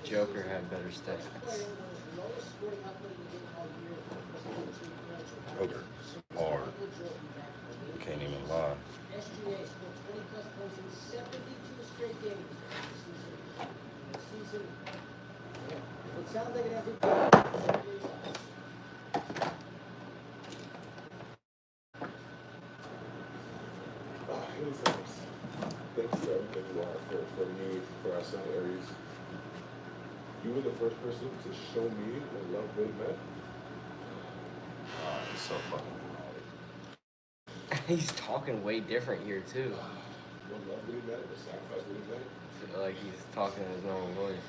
Joker had better stats. Joker, hard. You can't even lie. Thank you for everything you are for me, for our son Aries. You were the first person to show me what love really meant. Oh, he's so fucking He's talking way different here too. What love really meant, what sacrifice really meant. I feel like he's talking in his normal voice.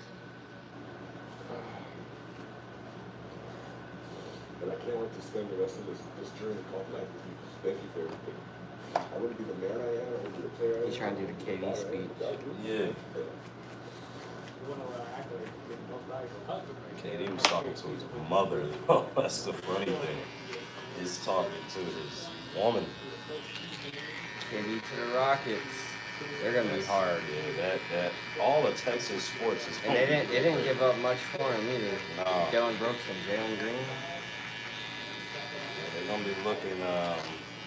And I can't wait to spend the rest of this journey called life with you. Thank you for everything. I wouldn't be the man I am, I wouldn't be the player I am. He's trying to do the KD speech. Yeah. KD was talking to his mother, though. That's the funny thing. He's talking to his woman. KD to the Rockets. They're gonna be hard. Yeah, that all of Texas sports is. And they didn't give up much for him either. No. Dylan Brooks and Jalen Green. Yeah, they're gonna be looking.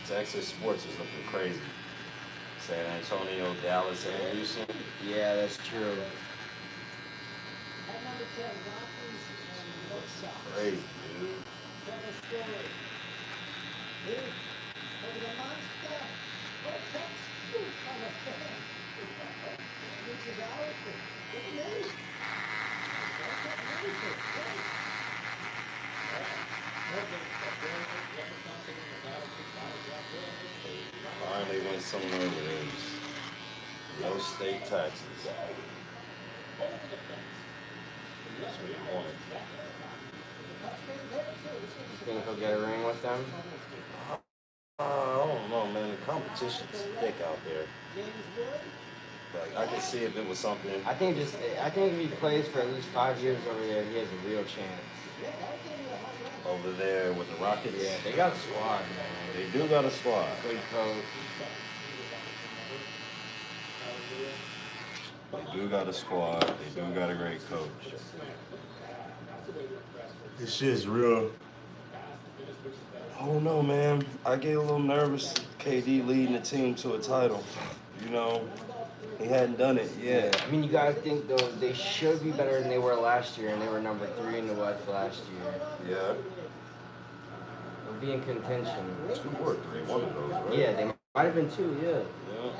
Texas sports is looking crazy. San Antonio, Dallas, and Houston. Yeah, that's true. Crazy, dude. Finally went somewhere where there's no state taxes. That's what he wanted. You think he'll get a ring with them? I don't know, man. The competition's thick out there. Like, I can see if it was something. I think if he plays for at least 5 years over there, he has a real chance. Over there with the Rockets. Yeah, they got a squad, man. They do got a squad. Good coach. They do got a squad. They do got a great coach. This shit's real. I don't know, man. I get a little nervous. KD leading the team to a title. You know, he hadn't done it yet. I mean, you gotta think though, they should be better than they were last year, and they were number 3 in the West last year. Yeah. They'll be in contention. 2 or 3, one of those, right? Yeah, they might have been 2, yeah. Yeah.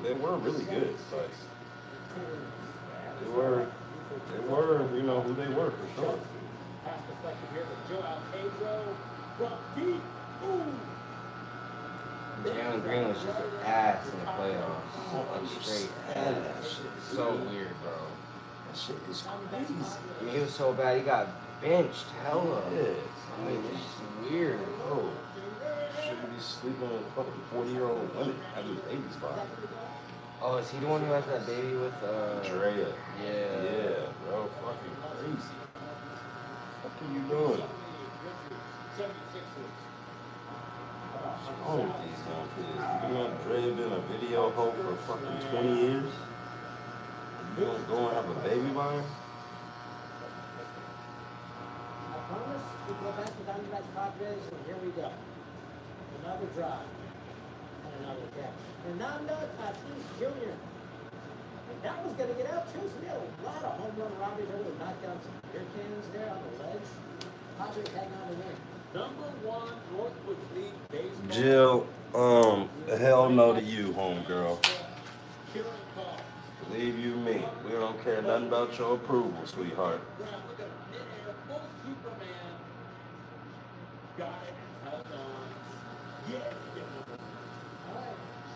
They were really good, but they were, you know, who they were for sure. Jalen Green was just an ass in the playoffs. Like straight ass. So weird, bro. That shit is crazy. I mean, he was so bad, he got benched. Hella. Yeah. I mean, it's just weird. Bro, shouldn't be sleeping with fucking 40-year-old women having babies by him. Oh, is he the one who has that baby with, Drea. Yeah. Yeah, bro, fucking crazy. What are you doing? What's wrong with these young kids? You know, Drea been a video hoe for fucking 20 years? You gonna go and have a baby by her? I promise we go back to Diamondbacks Padres, and here we go. Another drive and another catch. Fernando Tatis Jr. And that was going to get out too, so we had a lot of home run robberies. Able to knock down some beer cans there on the ledge. Padres hang on to win. Number 1 Northwood League baseball. Jill, hell no to you, homegirl. Believe you me, we don't care nothing about your approval, sweetheart.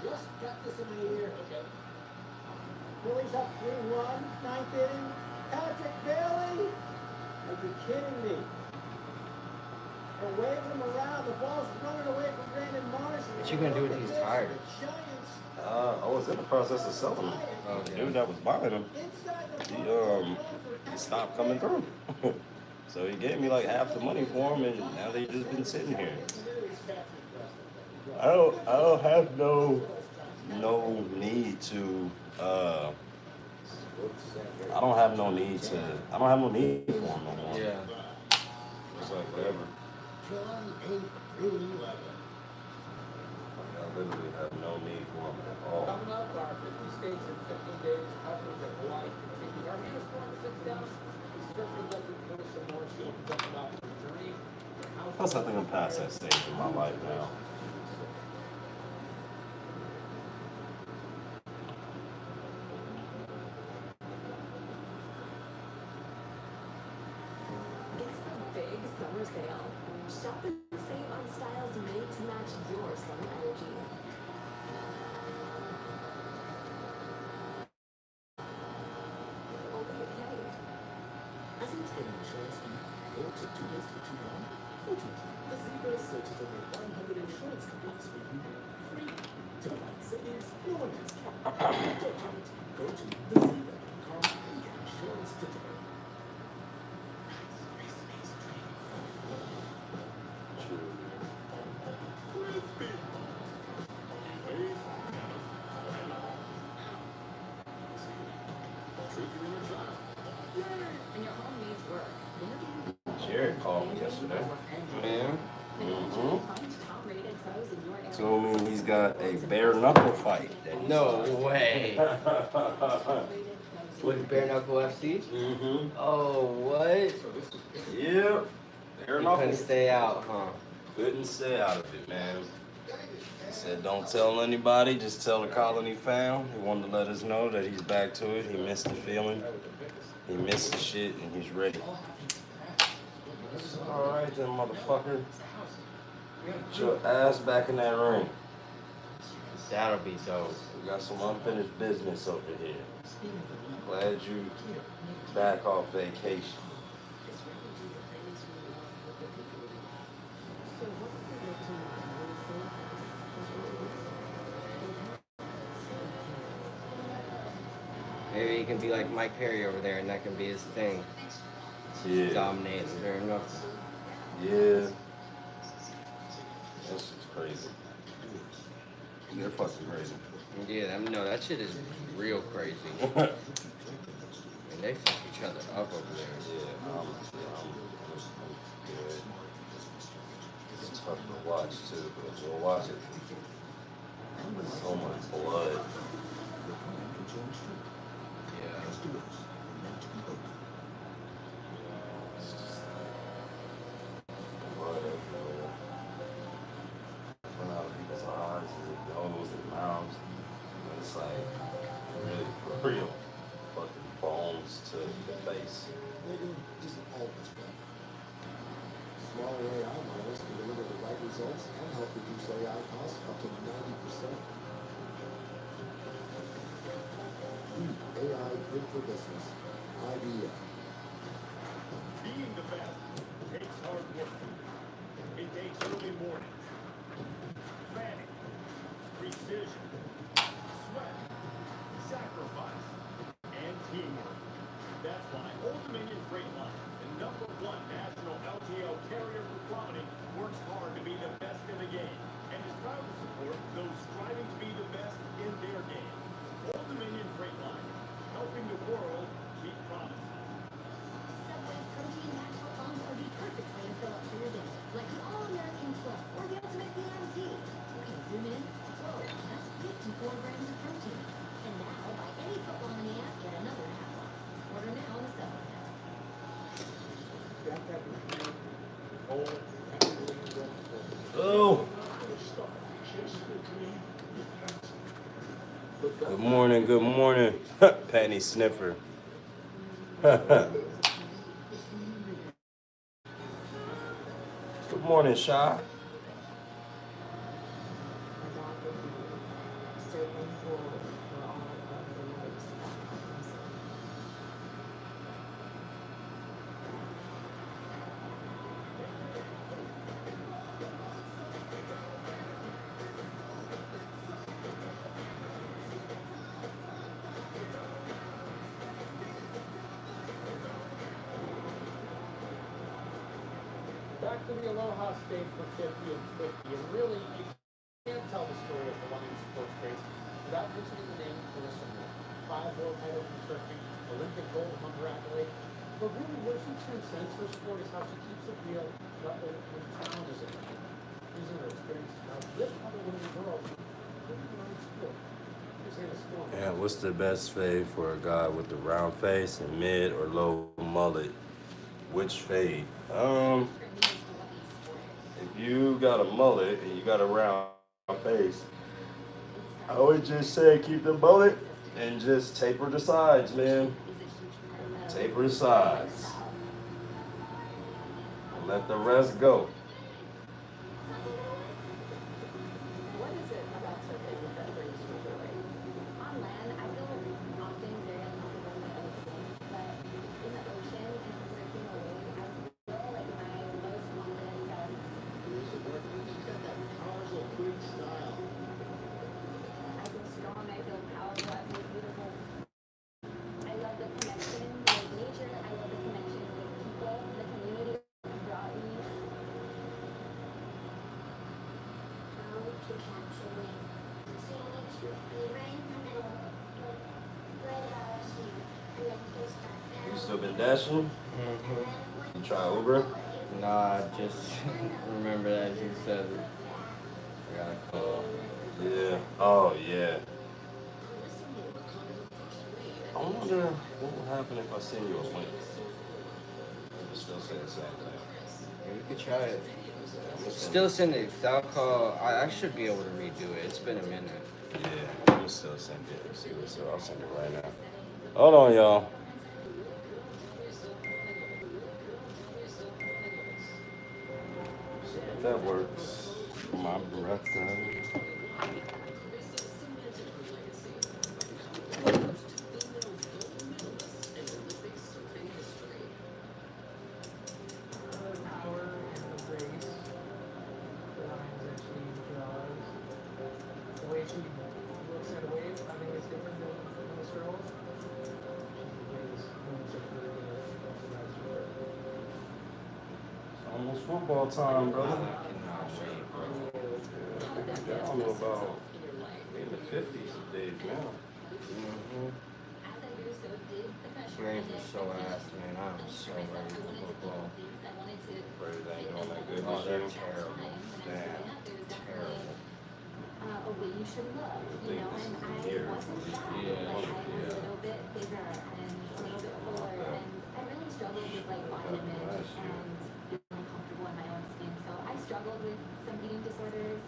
Just got this in my ear. Phillies up 3-1, 9th inning. Patrick Bailey? Are you kidding me? They're waving him around. The ball's running away from Brandon Marsh. What you gonna do with these tires? I was in the process of selling them. The dude that was buying them, he stopped coming through. So he gave me like half the money for them, and now they just been sitting here. I don't have no need to I don't have no need for him no more. Yeah. It's like whatever. I literally have no need for him at all. Coming up, our 50 states in 15 days coverage of Hawaii continues. Our newest one sits down. We certainly get to put some more stuff about the journey. Plus, I think I'm past that stage in my life now. It's the big summer sale. Shop and save on styles made to match your summer energy. Only at K. As in taking insurance fee, or took 2 days for too long? Fortunately, the Zebra searches over 100 insurance companies for you, free. To find savings, no one has kept. Don't wait. Go to thezebra.com and get insurance today. And your home needs work. Jared called me yesterday. Man. Mm-hmm. Top-rated pros in your area. Told me he's got a bare knuckle fight. No way. With Bare Knuckle FC? Mm-hmm. Oh, what? Yep. Bare You knuckle. couldn't stay out, huh? Couldn't stay out of it, man. He said, don't tell anybody, just tell the colony fam. He wanted to let us know that he's back to it. He missed the feeling. He missed the shit, and he's ready. All right, then, motherfucker. Get your ass back in that ring. That'll be dope. We got some unfinished business over here. Glad you back off vacation. Maybe he can be like Mike Perry over there, and that can be his thing. Yeah. Dominate the bare knuckle. Yeah. That's just crazy. They're fucking crazy. Yeah, no, that shit is real crazy. And they fuck each other up over there. Yeah, I'm good. It's tough to watch too, but we'll watch it. So much blood. Yeah. Blood everywhere. Coming out of people's eyes, and nose and mouths. And it's like really real fucking bones to the face. Nigga, isn't always better. Smaller AI models can deliver the right results and help reduce AI costs up to 90%. AI good for business. IBM. Being the best takes hard work. It takes early mornings, planning, precision, sweat, sacrifice, and teamwork. That's why Old Dominion Freight Line, the #1 national LTL carrier for quality, works hard to be the best in the game and is proud to support those striving to be the best in their game. Old Dominion Freight Line, helping the world keep promises. Subway's protein natural bombs are the perfect way to fill up for your day. Like the All-American Club or the Ultimate BMT. Okay, zoom in. Whoa, that's 54 grams of protein. And now, buy any footlong in the app, get another half off. Order now on the Subway app. Oh. Good morning, good morning. Penny Sniffer. Good morning, Sha. Back to the Aloha State for 50 and 50. And really, you can't tell the story of Hawaiian sports race without mentioning the name Carissa Moore. 5 world world title from surfing, Olympic gold Humber accolade. But really, where she transcends her sport is how she keeps it real, but when challenges it. Using her experience to help lift other women in the world, living their own sport. Here's Hannah Storm. Yeah, what's the best fade for a guy with the round face and mid or low mullet? Which fade? If you got a mullet and you got a round face, I would just say keep the mullet and just taper the sides, man. Taper the sides. And let the rest go. What is it about surfing that brings you joy? On land, I feel often very uncomfortable in my own skin, but in the ocean and surfing a wave, I feel like my most confident self. She's got that powerful, quick style. I feel strong, I feel powerful, I feel beautiful. I love the connection with nature, I love the connection with people, the community that brought me. How to capture wind. So you need to be right in the middle, right out here, and then you start down. You still been dashing? Mm-hmm. You try Uber? Nah, just remember that you said I got a call. Yeah. Oh, yeah. I wonder what will happen if I send you a link. It'll still say the same thing. Yeah, we could try it. I'm gonna send Still send it. That call. I should be able to redo it. It's been a minute. Yeah, I'm gonna still send it. See what's up. I'll send it right now. Hold on, y'all. See if that works. My brother. Power and the grace, the lines that she draws, the way she looks at a wave, I think it's different than most girls. She's the greatest woman surfer in the world. It's almost football time, brother. I cannot wait, bro. I don't know about in the 50s of days now. Mm-hmm. As I grew, so did the pressure. Braves are so ass, man. I'm so ready for football. I wanted to Braves ain't doing that good Oh, this they're year. terrible. Damn. Terrible. A way you should look, you know, and I Here. wasn't fat, Yeah. like I was a little bit bigger and a little bit fuller, and I really struggled with like body image and feeling comfortable in my own skin, so I struggled with some eating disorders.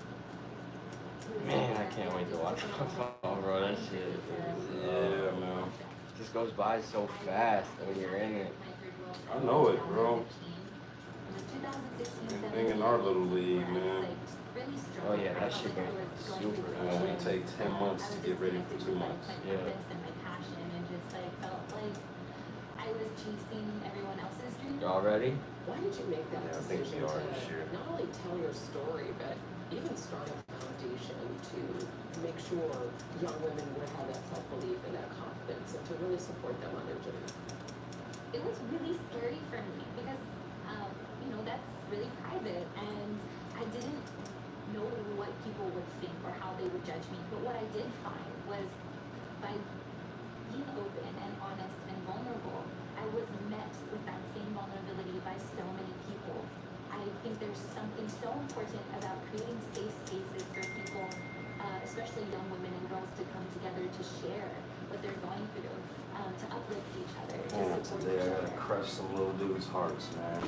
Man, I can't wait to watch football, bro. That shit is, Yeah, man. just goes by so fast when you're in it. I know it, bro. Anything in our little league, man. Oh yeah, that shit goes super And we fast. take 10 months to get ready for 2 months. Yeah. And my passion, and just like felt like I was chasing everyone else's dream. Y'all ready? Why did you make that Yeah, I think decision we are to this year. not only tell your story, but even start a foundation to make sure young women would have that self-belief and that confidence and to really support them on their journey? It was really scary for me because, you know, that's really private, and I didn't know what people would think or how they would judge me. But what I did find was by being open and honest and vulnerable, I was met with that same vulnerability by so many people. I think there's something so important about creating safe spaces for people, especially young women and girls, to come together to share what they're going through, to uplift each other, to Man, support today each I other. gotta crush some little dudes' hearts, man.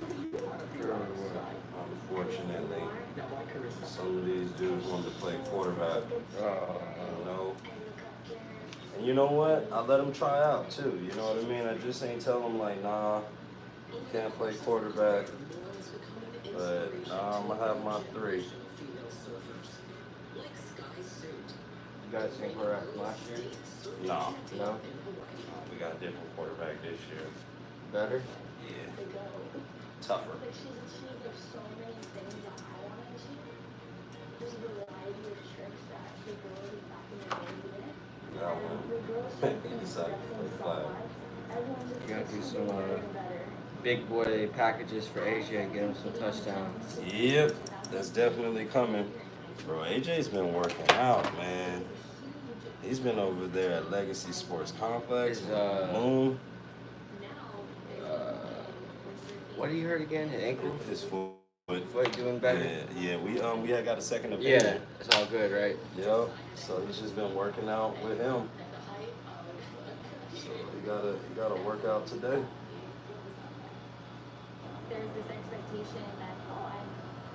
Unfortunately, some of these dudes want to play quarterback, you know. And you know what? I let them try out too, you know what I mean? I just ain't tell them like, nah, you can't play quarterback. But nah, I'm gonna have my 3. You guys think we're at last year? Nah, No? we got a different quarterback this year. Better? Yeah, tougher. But she's achieved so many things that I want to achieve. There's a variety of tricks that the girls back in the day did. That one. He decided to play flag. You gotta do some big boy packages for AJ and get him some touchdowns. Yep, that's definitely coming. Bro, AJ's been working out, man. He's been over there at Legacy Sports Complex. Is, Moon. What did you hurt again? His ankle? His foot. Foot doing better? Yeah. We had got a second opinion. Yeah, it's all good, right? Yep. So he's just been working out with him. So he gotta work out today. There's this expectation that, oh, I'm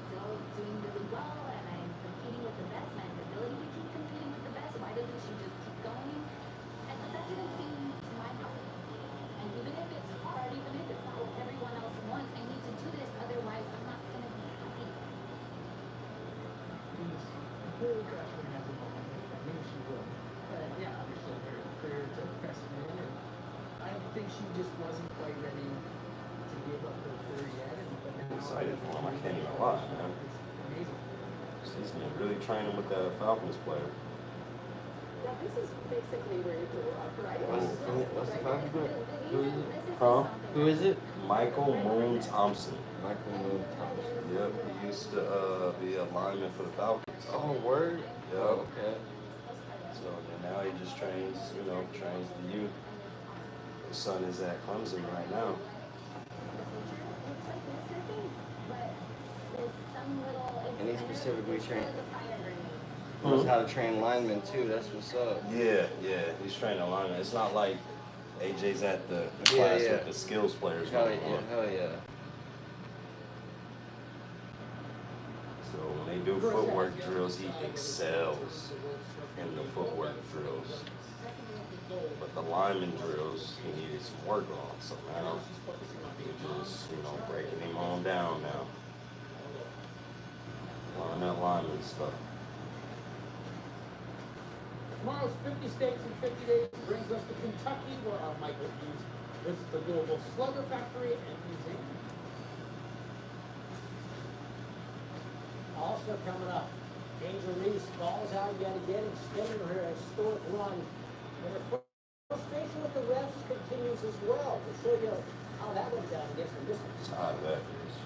still doing really well and I'm competing with the best and I have the ability to keep competing with the best. Why doesn't she just keep going? And but that didn't seem to my heart. And even if it's hard, even if it's not what everyone else wants, I need to do this, otherwise I'm not gonna be happy. Very gradually has a moment. I mean, she will. But yeah, obviously her career to Preston, and I think she just wasn't quite ready to give up her career yet. But now I'm excited for him. I can't even lie, man. it's amazing. He's been really training with that Falcons player. Yeah, this is basically where you grew up, right? What's the Falcons player? Who is it? Huh? Who is it? Michael Moon Thompson. Michael Moon Thompson. Yep, he used to be a lineman for the Falcons. Oh, word? Yep. Oh, okay. So then now he just trains the youth. His son is at Clemson right now. And he specifically trained. Knows how to train linemen too. That's what's up. Yeah, he's training linemen. It's not like AJ's at the class yeah. with the skills players. Hell no yeah, more. hell yeah. So when they do footwork drills, he excels in the footwork drills. But the lineman drills, he needed some work on. So now we're just, breaking him on down now. Learn that lineman stuff. Tomorrow's 50 States in 50 Days brings us to Kentucky, where our Michael Hughes visits the Louisville Slugger Factory and Museum. Also coming up, Angel Reese falls out yet again and stemming her historic run. And her frustration with the refs continues as well. We'll show you how that went down against the distance. Tired of that bitch.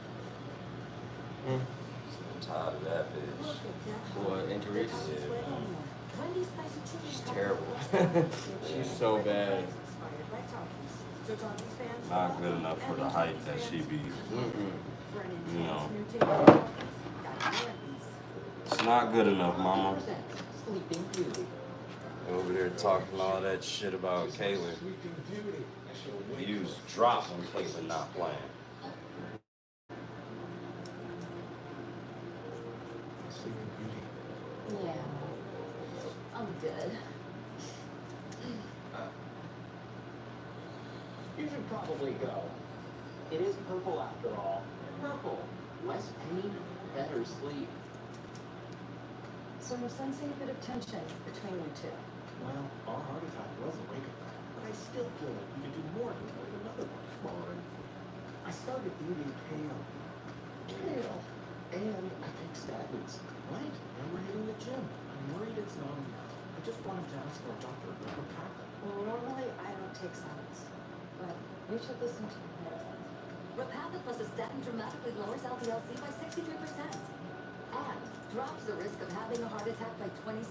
I'm tired of that bitch. What, injuries? Yeah. She's terrible. She's so bad. Not good enough for the height that she be. It's not good enough, mama. Over there talking all that shit about Caitlyn. Views drop when Caitlyn not playing. Yeah, I'm good. You should probably go. It is purple after all. Purple. Less pain, better sleep. So we're sensing a bit of tension between you two. Well, our heart attack was a wake-up call, but I still feel like we could do more to avoid another one. Fine. I started eating kale. Kale. And I take statins. Right. And we're hitting the gym. I'm worried it's not enough. I just wanted to ask our doctor about Repatha. Well, normally I don't take salads, but you should listen to me. Repatha plus a statin dramatically lowers LDL-C by 63% and drops the risk of having a heart attack by 27%.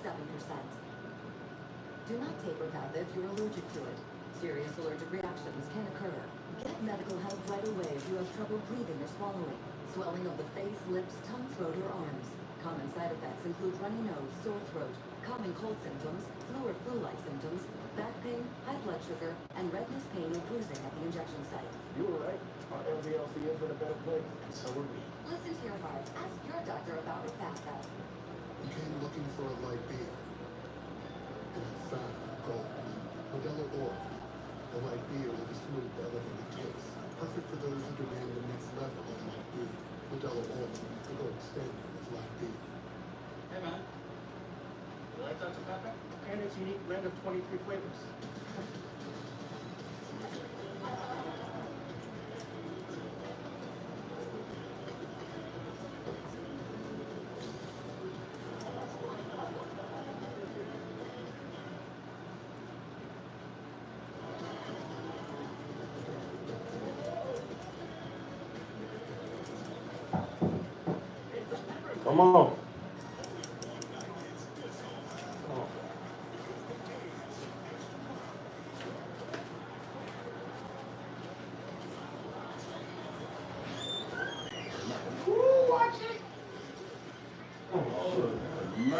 Do not take Repatha if you're allergic to it. Serious allergic reactions can occur. Get medical help right away if you have trouble breathing or swallowing, swelling of the face, lips, tongue, throat, or arms. Common side effects include runny nose, sore throat, common cold symptoms, flu or flu-like symptoms, back pain, high blood sugar, and redness, pain, and bruising at the injection site. You were right. Our LDLC is in a better place. And so are we. Listen to your heart. Ask your doctor about Repatha. We came looking for a light beer. And we found gold. Modelo Oro. The light beer with a smooth, elevated taste. Perfect for those who demand the next level of light beer. Modelo Oro, the gold standard of light beer. Hey, man. You like Dr. Pepper? And its unique blend of 23 flavors. Come on.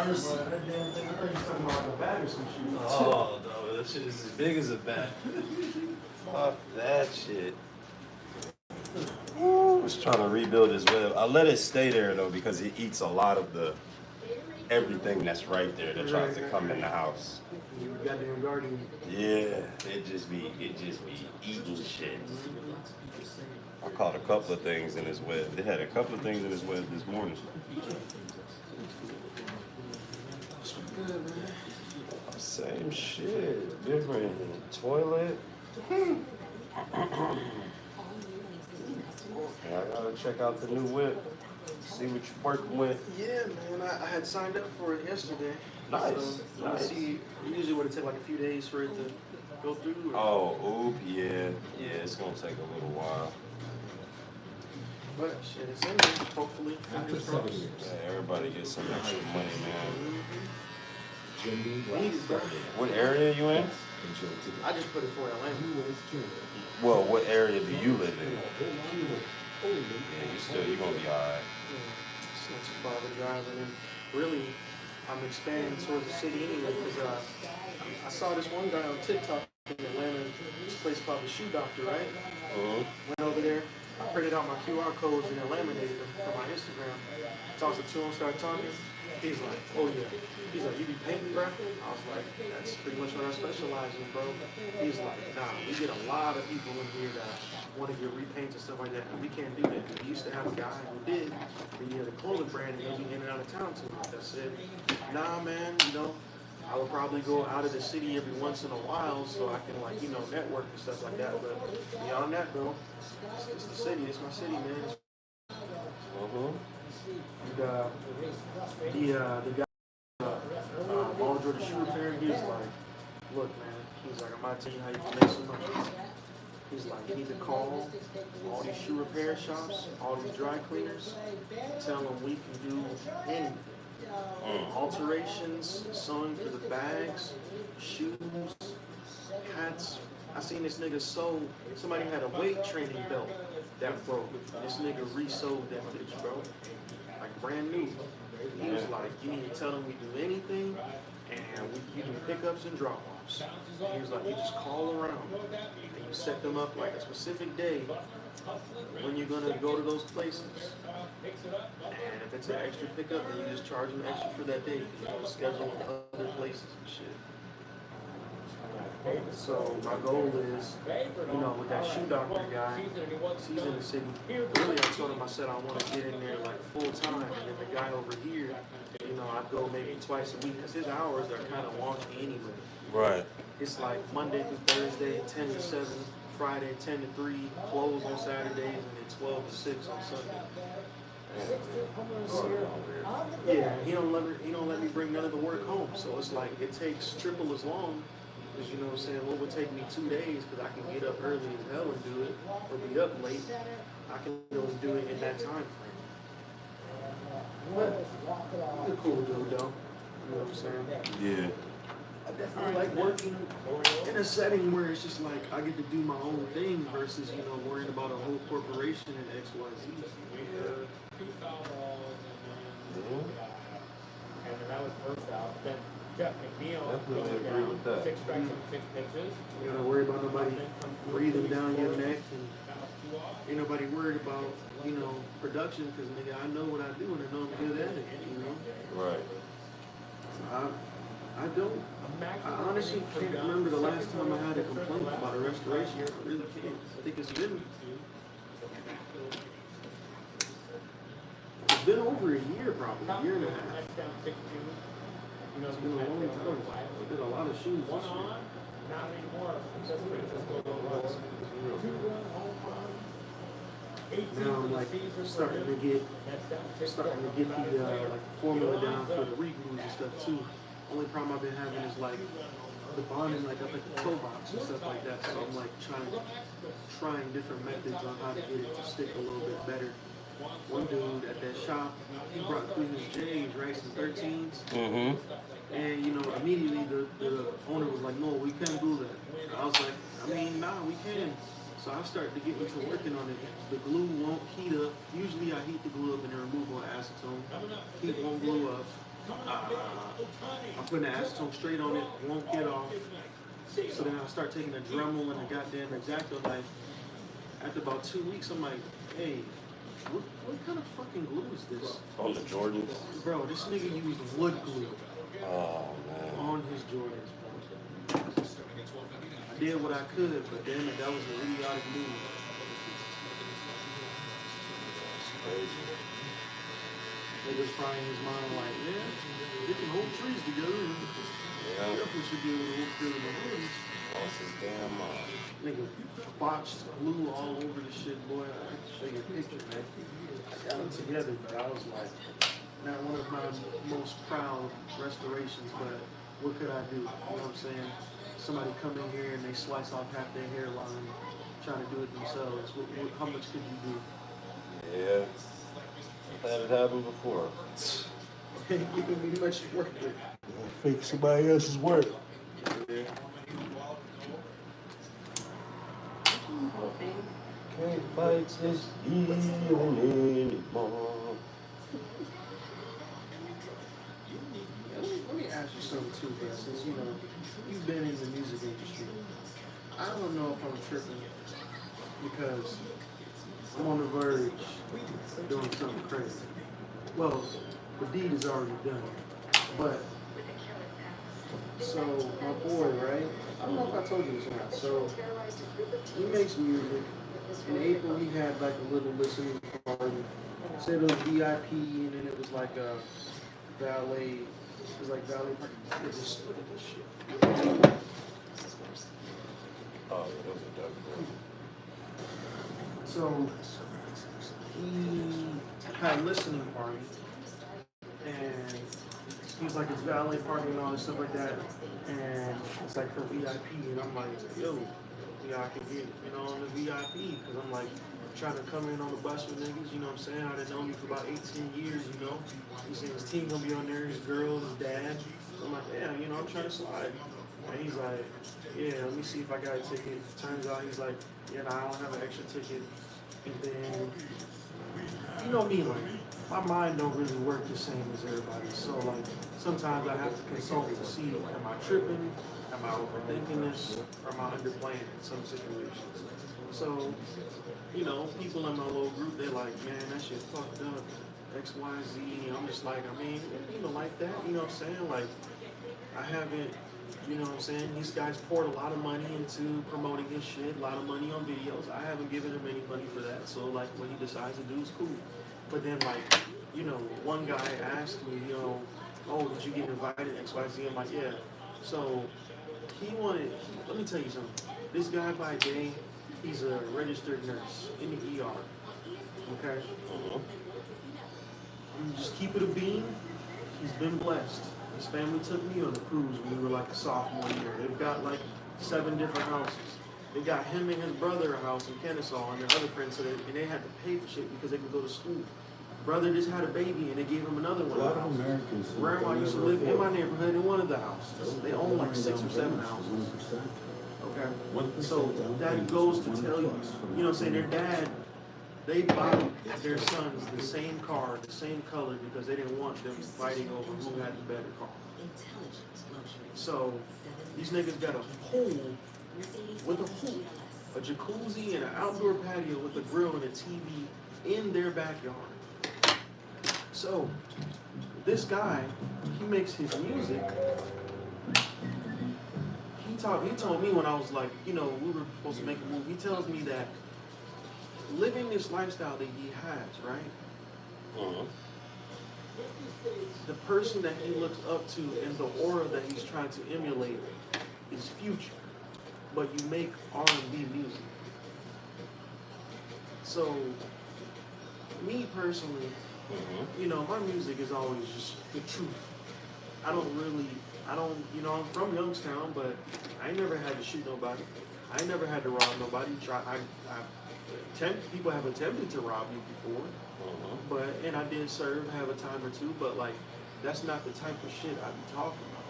mercy. That damn thing, I thought you was talking about like a bag or some shit. Oh, no, that shit is as big as a bat. Fuck that shit. Ooh, I was trying to rebuild his web. I let it stay there though because it eats a lot of the everything that's right there that tries to come in the house. You goddamn guardian. Yeah, it just be eating shit. I caught a couple of things in his web. They had a couple of things in his web this morning. Same shit, different toilet. Yeah, I gotta check out the new whip. See what you're working with. Yeah, man, I had signed up for it yesterday. Nice, So, nice. See, usually would it take like a few days for it to go through? Or? Oh, oop, yeah, it's gonna take a little while. But shit, it's in there, hopefully. After 7 years, Yeah, everybody gets some extra money, man. Jim Beam Need Glass it, bro. started. What area you in? Enjoy today. I just put it for Atlanta. Who was Jim? Well, what area do you live in? Only Yeah, you're gonna be alright. It's not too far of a drive, and then really, I'm expanding towards the city anyway, because I saw this one guy on TikTok in Atlanta, this place called the Shoe Doctor, right? Went over there, I printed out my QR codes and then laminated them for my Instagram. Talked to him, started talking. He's like, oh yeah. He's like, you be painting, bro? I was like, that's pretty much what I specialize in, bro. He's like, nah, we get a lot of people in here that want to get repaints and stuff like that, and we can't do that. We used to have a guy who did, but he had a clothing brand and he'd be in and out of town too much. I said, nah, man, you know, I would probably go out of the city every once in a while so I can, like, you know, network and stuff like that. But beyond that, bro, it's the city. It's my city, man. It's the guy, Ball Jordan shoe repair, he was like, look, man, he's like, I'm about to tell you how you can make some money. He's like, you need to call all these shoe repair shops, all these dry cleaners, tell them we can do anything. Alterations, sewing for the bags, shoes, hats. I seen this nigga sew, somebody had a weight training belt that broke. This nigga re-sewed that bitch, bro. Like brand new. He was like, you need to tell them we do anything, and you do pickups and drop-offs. He was like, you just call around, and you set them up like a specific day when you're gonna go to those places. And if it's an extra pickup, then you just charge them extra for that day. You know, schedule with other places and shit. So my goal is, you know, with that shoe doctor guy, he's in the city. Really, I told him, I said I want to get in there like full time, and then the guy over here, you know, I'd go maybe twice a week because his hours are kind of wonky anyway. Right. It's like Monday through Thursday, 10 to 7, Friday 10 to 3, close on Saturdays, and then 12 to 6 on Sunday. Yeah, he don't let me bring none of the work home. So it's like it takes triple as long. Because, you know what I'm saying, what would take me 2 days, because I can get up early as hell and do it, or be up late, I can go and do it in that time frame. But, it's a cool dude, though. You know what I'm saying? Yeah. I definitely like working in a setting where it's just like, I get to do my own thing versus, you know, worrying about a whole corporation and X, Y, Z. And that was first out. Then Jeff McNeil Definitely agree with that. 6 strikes and 6 pitches. You gotta worry about nobody breathing down your neck, and ain't nobody worried about, you know, production, because nigga, I know what I do and I know I'm good at it, you know? Right. I honestly can't remember the last time I had a complaint about a restoration. I really can't. I think it's been over a year, probably, a year and a half. It's been a long time. I did a lot of shoes this year. Not anymore. Now I'm like starting to get the like formula down for the regrooves and stuff too. Only problem I've been having is like the bonding like up at the toe box and stuff like that. So I'm like trying different methods on how to get it to stick a little bit better. One dude at that shop, he brought through his J's, right, some 13s. And, you know, immediately the owner was like, no, we can't do that. I was like, I mean, nah, we can. So I started to get into working on it. The glue won't heat up. Usually I heat the glue up and then remove on acetone. Heat won't glue up. I'm putting the acetone straight on it, won't get off. So then I start taking a Dremel and a goddamn X-Acto knife. After about 2 weeks, I'm like, hey, what kind of fucking glue is this? On the Jordans. Bro, this nigga used wood glue Oh man. on his Jordans, bro. I did what I could, but damn it, that was an idiotic move. Crazy. Niggas probably in his mind like, yeah, they can hold trees together. Yeah. Definitely should be able to hold together in the woods. Lost his damn mind. Nigga botched glue all over the shit, boy. I have to show you a picture, man. I got them together, but I was like, not one of my most proud restorations, but what could I do? You know what I'm saying? Somebody come in here and they slice off half their hairline, trying to do it themselves. How much could you do? Yeah. I've had it happen before. You can be much work with. Fake somebody else's work. Yeah. Can't fight this feeling anymore. Let me ask you something too, bro. Since you know you've been in the music industry, I don't know if I'm tripping because I'm on the verge of doing something crazy. Well, the deed is already done, but so my boy, right? I don't know if I told you this or not. So he makes music. In April, he had like a little listening party. Said it was VIP, and then it was like a valet. It was like valet party. Just look at this shit. Oh, yeah, those are dope. So he had a listening party, and he was like his valet party and all this stuff like that, and it's like for VIP, and I'm like, yo, yeah, I can get, on the VIP, because I'm like, trying to come in on the bus with niggas, you know what I'm saying? I've known you for about 18 years, He said his team gonna be on there, his girl, his dad. So I'm like, yeah, I'm trying to slide. And he's like, yeah, let me see if I got a ticket. Turns out he's like, yeah, nah, I don't have an extra ticket. And then, you know me, like, my mind don't really work the same as everybody. So like, sometimes I have to consult to see, am I tripping? Am I overthinking this? Or am I underplaying in some situations? So, people in my little group, they're like, man, that shit fucked up. X, Y, Z. I'm just like, like that, you know what I'm saying? Like, I haven't, you know what I'm saying? These guys poured a lot of money into promoting his shit, a lot of money on videos. I haven't given him any money for that. So, like, what he decides to do is cool. But then, like, one guy asked me, oh, did you get invited, X, Y, Z? I'm like, yeah. So, let me tell you something. This guy by day, he's a registered nurse in the ER. Okay? Just keep it a beam. He's been blessed. His family took me on a cruise when we were like a sophomore year. They've got like 7 different houses. They got him and his brother a house in Kennesaw, and their other friends, and they had to pay for shit because they could go to school. Brother just had a baby, and they gave him another one. A lot of Americans. Grandma used to live in my neighborhood in one of the houses. They own like 6 or 7 houses. Okay. So that goes to tell you, you know what I'm saying, their dad, they bought their sons the same car, the same color, because they didn't want them fighting over who had the better car. So these niggas got a pool with a pool, a jacuzzi, and an outdoor patio with a grill and a TV in their backyard. So this guy, he makes his music. He told me when I was like, we were supposed to make a movie. He tells me that living this lifestyle that he has, right? The person that he looks up to and the aura that he's trying to emulate is Future, but you make R&B music. So, me personally, my music is always just the truth. I'm from Youngstown, but I ain't never had to shoot nobody. I ain't never had to rob nobody. People have attempted to rob me before, and I did have a time or two, but like, that's not the type of shit I be talking about.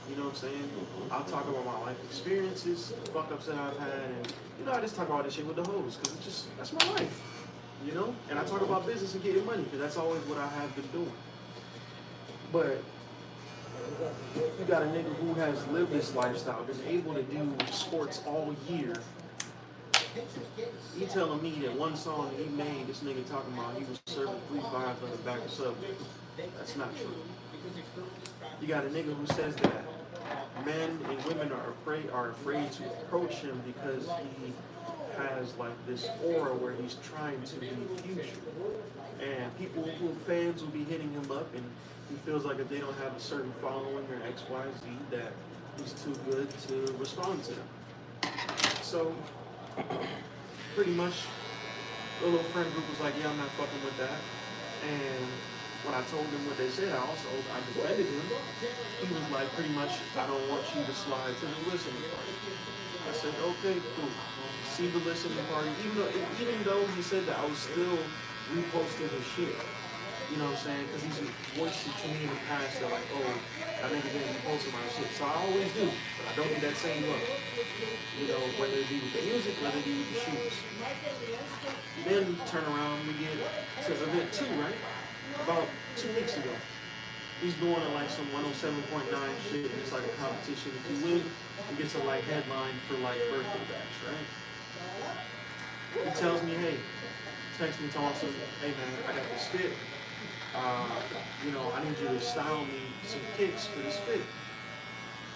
You know what I'm saying? I'll talk about my life experiences, fuck-ups that I've had, and, I just talk about this shit with the hoes, because that's my life, And I talk about business and getting money, because that's always what I have been doing. But You got a nigga who has lived this lifestyle, been able to do sports all year. He telling me that one song he made, this nigga talking about he was serving 3-5 on the back of Subway. That's not true. You got a nigga who says that men and women are afraid to approach him because he has like this aura where he's trying to be future. And fans will be hitting him up, and he feels like if they don't have a certain following or X, Y, Z, that he's too good to respond to them. So pretty much the little friend group was like, yeah, I'm not fucking with that. And when I told him what they said, I defended him. He was like, pretty much, I don't want you to slide to the listening party. I said, okay, cool. See the listening party. Even though he said that, I was still reposting his shit. You know what I'm saying? Because he's voiced it to me in the past that like, oh, I never didn't repost my shit. So I always do, but I don't do that same look. You know, whether it be with the music, whether it be with the shoes. Then turn around, we get to event 2, right? About 2 weeks ago. He's going to like some 107.9 shit, and it's like a competition. If you win, you get to like headline for like birthday bash, right? He tells me, hey, text me, Thompson, hey man, I got this fit. You know, I need you to style me some kicks for this fit.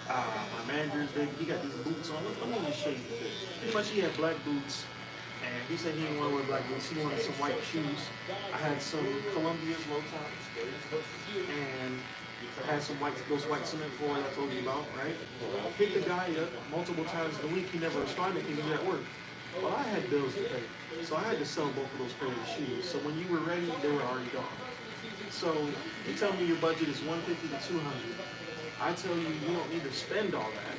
My manager's there, he got these boots on. Let me just show you the fit. Pretty much he had black boots, and he said he didn't want to wear black boots, he wanted some white shoes. I had some Columbia's low tops, and I had some those white cement floors I told you about, right? Hit the guy up multiple times a week, he never responded because he was at work. Well, I had bills to pay, so I had to sell both of those pairs of shoes. So when you were ready, they were already gone. So you tell me your budget is $150 to $200. I tell you, you don't need to spend all that.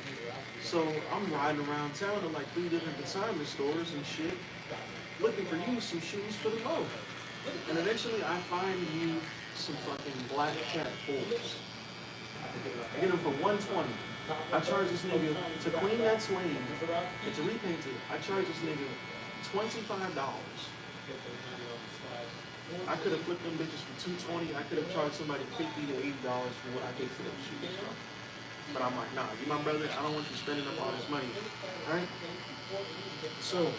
So I'm riding around town to like 3 different consignment stores and shit, looking for you some shoes for the low. And eventually I find you some fucking black cat 4s. I get them for $120. I charge this nigga to clean that suede and to repaint it. I charge this nigga $25. I could have flipped them bitches for $220. I could have charged somebody $50 to $80 for what I paid for those shoes. But I'm like, nah, you my brother. I don't want you spending up all this money, right? So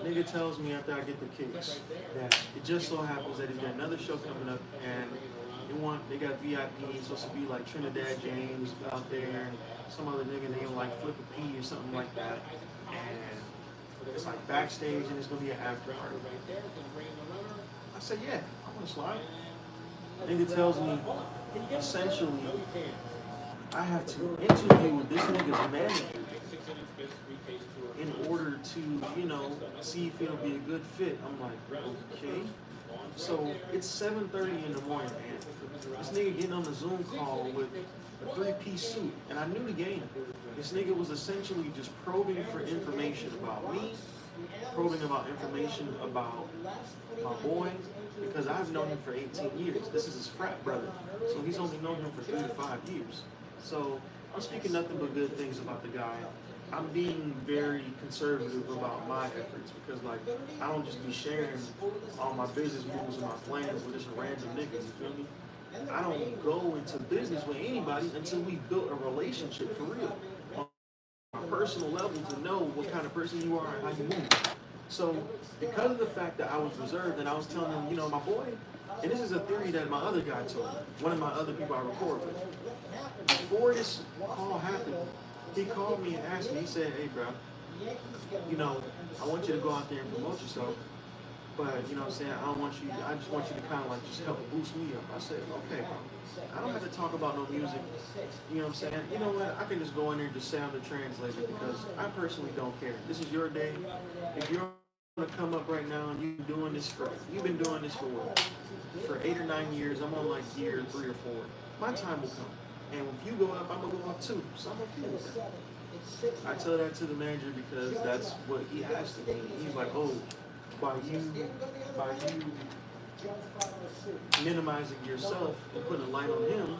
nigga tells me after I get the kicks that it just so happens that he's got another show coming up, and they got VIPs, supposed to be like Trinidad James out there and some other nigga named like Flip a P or something like that. And it's like backstage and it's gonna be an after party. I said, yeah, I wanna slide. Nigga tells me essentially I have to interview with this nigga's manager in order to, you know, see if it'll be a good fit. I'm like, okay. So it's 7:30 in the morning, man. This nigga getting on the Zoom call with a 3-piece suit, and I knew the game. This nigga was essentially just probing for information about me, probing about information about my boy, because I've known him for 18 years. This is his frat brother, so he's only known him for 3 to 5 years. So I'm speaking nothing but good things about the guy. I'm being very conservative about my efforts because, like, I don't just be sharing all my business moves and my plans with just random niggas, you feel me? I don't go into business with anybody until we've built a relationship for real. On a personal level to know what kind of person you are and how you move. So, because of the fact that I was reserved and I was telling him, you know, my boy, and this is a theory that my other guy told me, one of my other people I record with. Before this call happened, he called me and asked me, he said, hey bro, you know, I want you to go out there and promote yourself, but you know what I'm saying, I just want you to kind of like just help boost me up. I said, okay bro, I don't have to talk about no music, you know what I'm saying, you know what, I can just go in there and just sound the translator because I personally don't care. This is your day. If you're gonna come up right now and you've been doing this for what? For 8 or 9 years, I'm on like year 3 or 4. My time will come. And if you go up, I'm gonna go up too. So I'm okay with that. I tell that to the manager because that's what he has to do. He's like, oh, by you minimizing yourself and putting a light on him,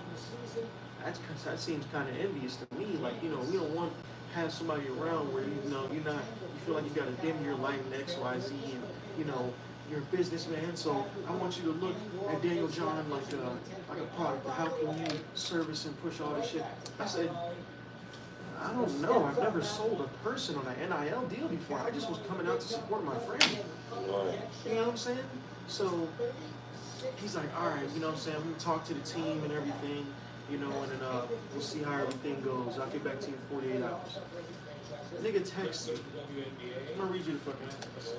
that seems kind of envious to me. Like, you know, we don't want to have somebody around where you feel like you got to dim your light in X, Y, Z, and you know, you're a businessman, so I want you to look at Daniel John like a product. How can you service and push all this shit? I said, I don't know. I've never sold a person on an NIL deal before. I just was coming out to support my friend. You know what I'm saying? So he's like, all right, you know what I'm saying? I'm gonna talk to the team and everything, you know, and then we'll see how everything goes. I'll get back to you in 48 hours. Nigga texts me. I'm gonna read you the fucking text.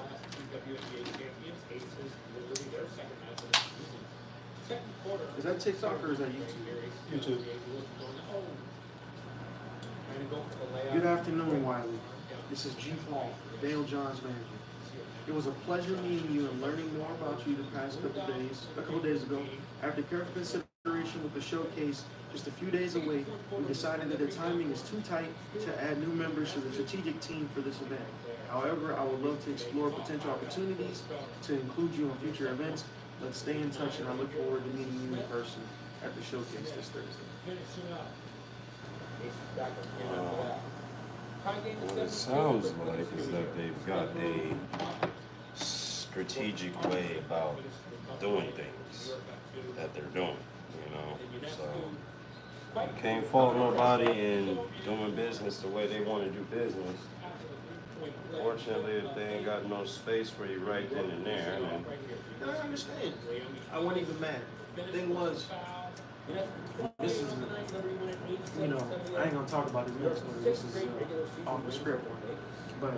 Is that TikTok or is that YouTube? YouTube. Good afternoon, Wiley. This is G. Paul, Dale John's manager. It was a pleasure meeting you and learning more about you the past couple days ago. After careful consideration with the showcase just a few days away, we decided that the timing is too tight to add new members to the strategic team for this event. However, I would love to explore potential opportunities to include you in future events. Let's stay in touch, and I look forward to meeting you in person at the showcase this Thursday. What it sounds like is that they've got a strategic way about doing things that they're doing, you know. So you can't fault nobody in doing business the way they want to do business. Fortunately, if they ain't got no space for you right then and there, then I understand. I wasn't even mad. The thing was, this is, you know, I ain't gonna talk about this next one. This is off the script one. But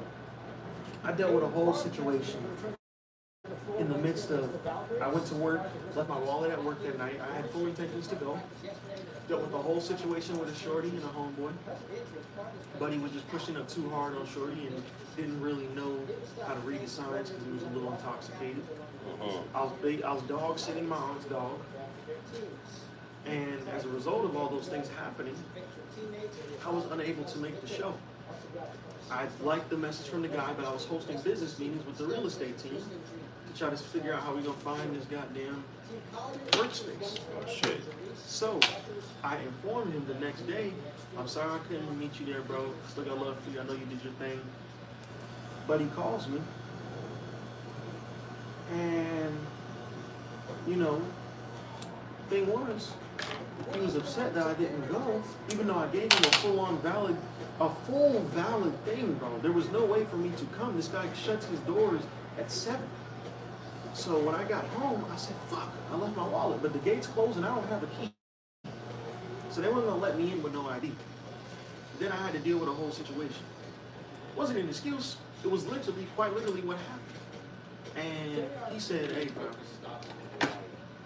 I dealt with a whole situation in the midst of, I went to work, left my wallet at work that night. I had full intentions to go. Dealt with the whole situation with a shorty and a homeboy. Buddy was just pushing up too hard on shorty and didn't really know how to read the signs because he was a little intoxicated. I was dog sitting my aunt's dog. And as a result of all those things happening, I was unable to make the show. I liked the message from the guy, but I was hosting business meetings with the real estate team to try to figure out how we're gonna find this goddamn workspace. oh shit. So I informed him the next day, I'm sorry I couldn't meet you there, bro. Still got love for you. I know you did your thing. But he calls me. And, you know, thing was, he was upset that I didn't go, even though I gave him a full valid thing, bro. There was no way for me to come. This guy shuts his doors at 7. So when I got home, I said, fuck, I left my wallet, but the gate's closed and I don't have a key. So they weren't gonna let me in with no ID. Then I had to deal with a whole situation. It wasn't an excuse, it was literally, quite literally what happened. And he said, hey, bro,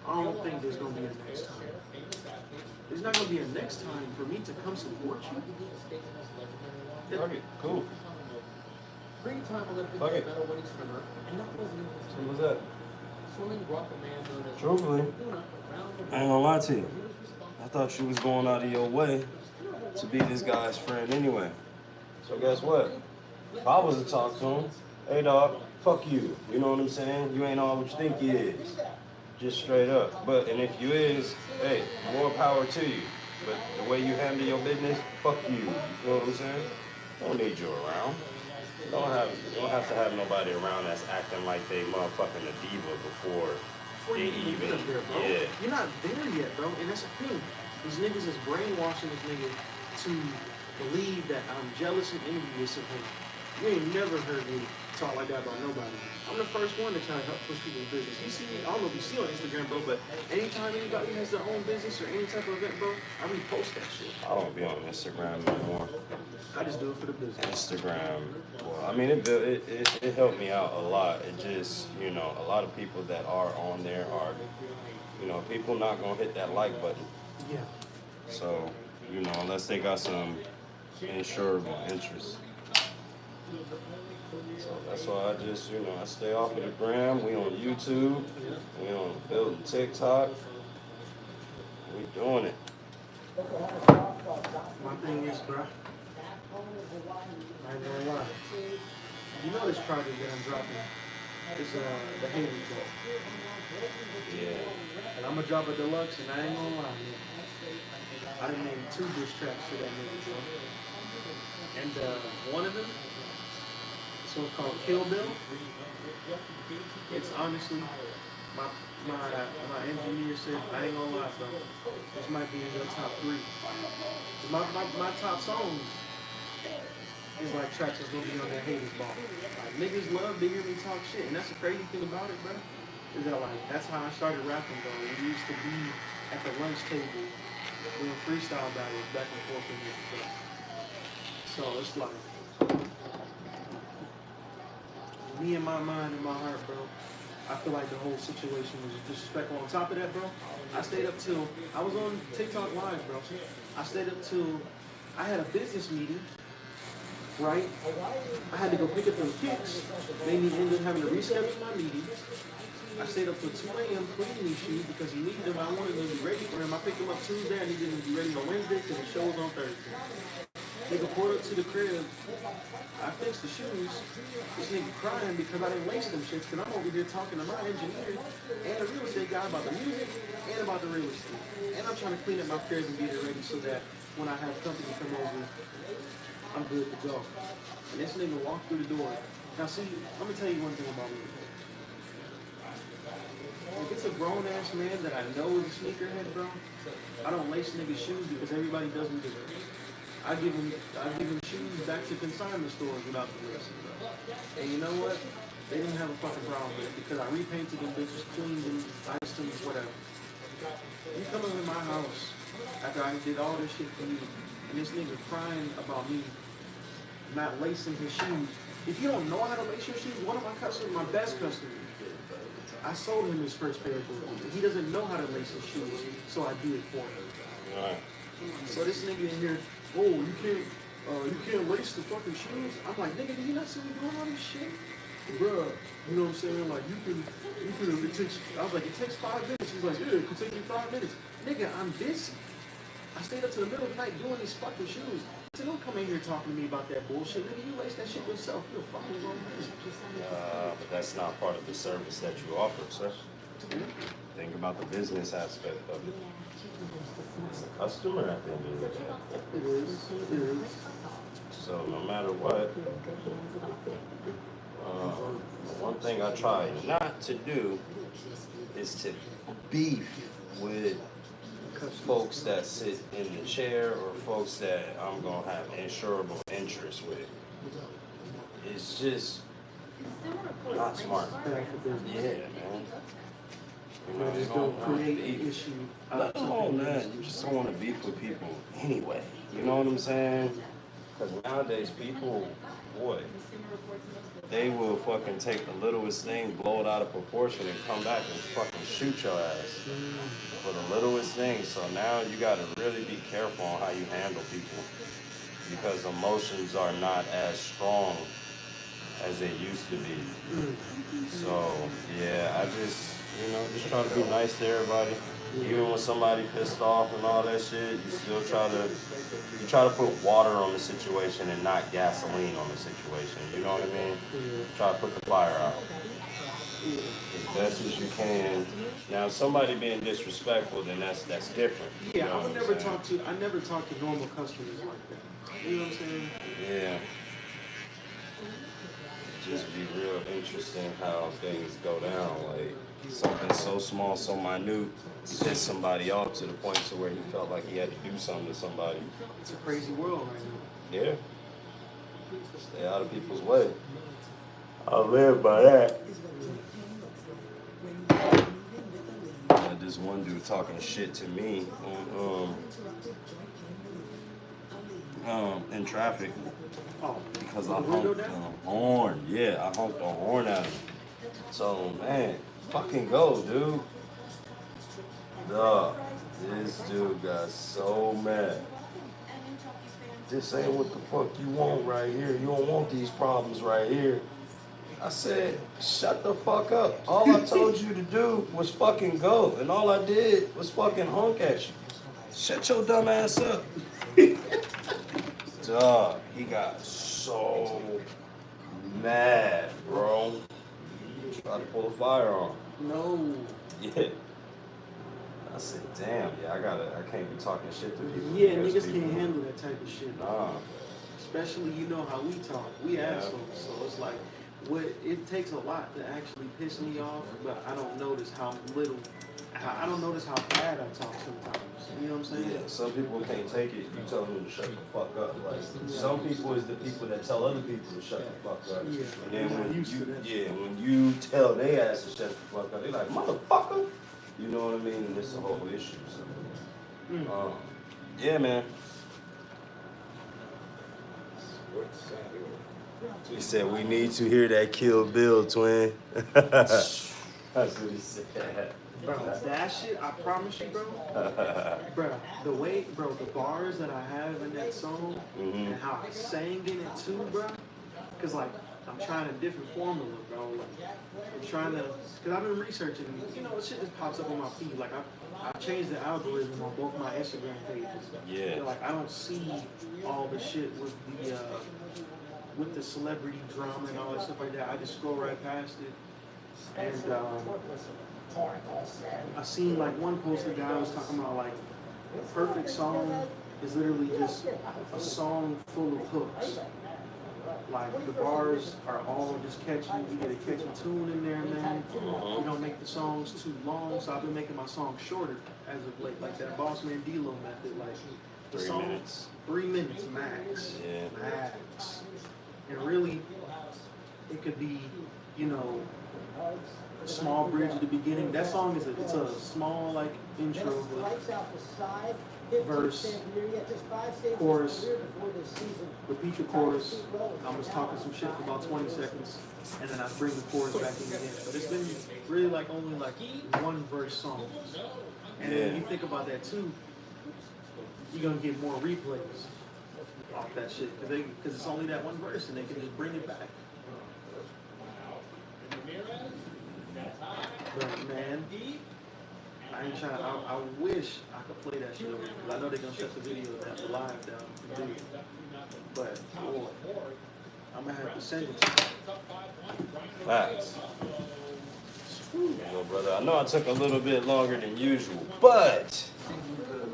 I don't think there's gonna be a next time. There's not gonna be a next time for me to come support you. Okay, cool. Three-time Olympic Okay. medal winning swimmer, and that wasn't even So what's that? swimming brought the man known as Truthfully, I ain't gonna lie to you. I thought you was going out of your way to be this guy's friend anyway. So guess what? If I was to talk to him, hey dog, fuck you. You know what I'm saying? You ain't all what you think you is. Just straight up. And if you is, hey, more power to you. But the way you handle your business, fuck you. You feel what I'm saying? Don't need you around. You don't have to have nobody around that's acting like they motherfucking a diva before they You even. get up there, bro. Yeah. You're not there yet, bro. And that's the thing. These niggas is brainwashing this nigga to believe that I'm jealous and envious of him. You ain't never heard me talk like that about nobody. I'm the first one to try to help push people's business. You see me, I don't know if you see on Instagram, bro, but anytime anybody has their own business or any type of event, bro, I repost that shit. I don't be on Instagram anymore. I just do it for the business. Instagram, well, I mean, it helped me out a lot. It just, you know, a lot of people that are on there are, you know, people not gonna hit that like button. Yeah. So, you know, unless they got some insurable interest. So that's why I just, you know, I stay off of the gram. We on YouTube. We on building TikTok. We doing it. My thing is, bro, I ain't gonna lie. You know this project that I'm dropping is the Haley book. Yeah. And I'm gonna drop a deluxe, and I ain't gonna lie, man. I done made 2 diss tracks to that nigga, bro. And one of them, it's song called Kill Bill. It's honestly, my engineer said, I ain't gonna lie, bro. This might be in your top 3. My top songs is like tracks that's gonna be on that haters ball. Like niggas love to hear me talk shit, and that's the crazy thing about it, bro. Is that like that's how I started rapping, bro. We used to be at the lunch table doing freestyle battles back and forth in the class. So it's like me and my mind and my heart, bro. I feel like the whole situation was disrespectful. On top of that, bro, I stayed up till I was on TikTok live, bro. I stayed up till I had a business meeting. Right? I had to go pick up them kicks. Made me end up having to reschedule my meeting. I stayed up till 2 a.m. cleaning these shoes because he needed them. I wanted them to be ready for him. I picked them up Tuesday. I needed them to be ready on Wednesday because the show was on Thursday. Nigga pulled up to the crib. I fixed the shoes. This nigga crying because I didn't lace them shits because I'm over here talking to my engineer and a real estate guy about the music and about the real estate. And I'm trying to clean up my crib and get it ready so that when I have company come over, I'm good to go. And this nigga walked through the door. Now see, let me tell you one thing about me. If it's a grown ass man that I know is a sneakerhead, bro, I don't lace niggas' shoes because everybody does me different. I give him shoes back to consignment stores without the lacing, bro. And you know what? They didn't have a fucking problem with it because I repainted them bitches, cleaned them, iced them, whatever. You come over to my house after I did all this shit for you, and this nigga crying about me not lacing his shoes. If you don't know how to lace your shoes, one of my customers, my best customer, I sold him his first pair of boots. He doesn't know how to lace his shoes, so I do it for him. Right. So this nigga in here, oh, you can't lace the fucking shoes? I'm like, nigga, do you not see me doing all this shit? Bruh, you know what I'm saying? Like, it takes, I was like, it takes 5 minutes. He's like, yeah, it could take you 5 minutes. Nigga, I'm busy. I stayed up to the middle of the night doing these fucking shoes. I said, don't come in here talking to me about that bullshit. Nigga, you lace that shit yourself. You're a fucking grown man. But that's not part of the service that you offer, sir. Think about the business aspect of it. It's a customer at the end of the day. It is. So no matter what, one thing I try not to do is to beef with folks that sit in the chair or folks that I'm gonna have insurable interest with. It's just not smart. Yeah, man. You know, Just don't create an issue. Let alone that. You just don't want to beef with people anyway. You know what I'm saying? Because nowadays people, boy, they will fucking take the littlest thing, blow it out of proportion, and come back and fucking shoot your ass for the littlest thing. So now you got to really be careful on how you handle people because emotions are not as strong as they used to be. So yeah, I just try to be nice to everybody. Even when somebody pissed off and all that shit, you still try to put water on the situation and not gasoline on the situation. You know what I mean? Try to put the fire out as best as you can. Now, if somebody being disrespectful, then that's different. Yeah, You know I would what never I'm saying? I never talk to normal customers like that. You know what I'm saying? Yeah. Just be real interesting how things go down. Like something so small, so minute, pissed somebody off to the point to where he felt like he had to do something to somebody. It's a crazy world right now. Yeah. Stay out of people's way. I live by that. Had this one dude talking shit to me in traffic because I honked the horn. Yeah, I honked the horn at him. So man, fucking go, dude. Duh. This dude got so mad. This ain't what the fuck you want right here. You don't want these problems right here. I said, shut the fuck up. All I told you to do was fucking go. And all I did was fucking honk at you. Shut your dumb ass up. Dog, he got so mad, bro. Tried to pull a firearm. No. Yeah. I said, damn, yeah, I can't be talking shit to people. Yeah, because niggas people, can't handle that type of shit. Nah. especially you know how we talk. We assholes, so it's like it takes a lot to actually piss me off, but I don't notice how little. I don't notice how bad I talk sometimes. You know what I'm saying? Yeah, some people can't take it. You tell them to shut the fuck up. Like some people is the people that tell other people to shut the fuck up. Yeah. And then when you tell they ass to shut the fuck up, they like motherfucker. You know what I mean? And it's a whole issue. So, yeah, man. He said we need to hear that Kill Bill, twin. That's what he said. Bro, that shit, I promise you, bro. Bro, the bars that I have in that song and how I sang in it too, bro. Cause like, I'm trying a different formula, bro. Like, I'm trying to, cause I've been researching, you know, shit just pops up on my feed. Like, I've changed the algorithm on both my Instagram pages. Yeah. So, like, I don't see all the shit with the celebrity drama and all that stuff like that. I just scroll right past it. And I seen like one post the guy was talking about like the perfect song is literally just a song full of hooks. Like the bars are all just catchy. You get a catchy tune in there, man. You don't make the songs too long. So I've been making my songs shorter as of late, like that Boss Man D-Lo method. Like the 3 minutes. 3 minutes max. Yeah. Max. And really, it could be, you know, a small bridge at the beginning. That song is it's a small like intro, verse, chorus, repeat the chorus. I'm just talking some shit for about 20 seconds, and then I bring the chorus back in again. But it's been really like only like one verse song. And then you think about that too, you're gonna get more replays off that shit because it's only that one verse, and they can just bring it back. But man, I ain't trying. I wish I could play that shit over because I know they're gonna shut the video down, the live down. But boy, I'm gonna have to send it to you. Facts. Well, brother, I know I took a little bit longer than usual, but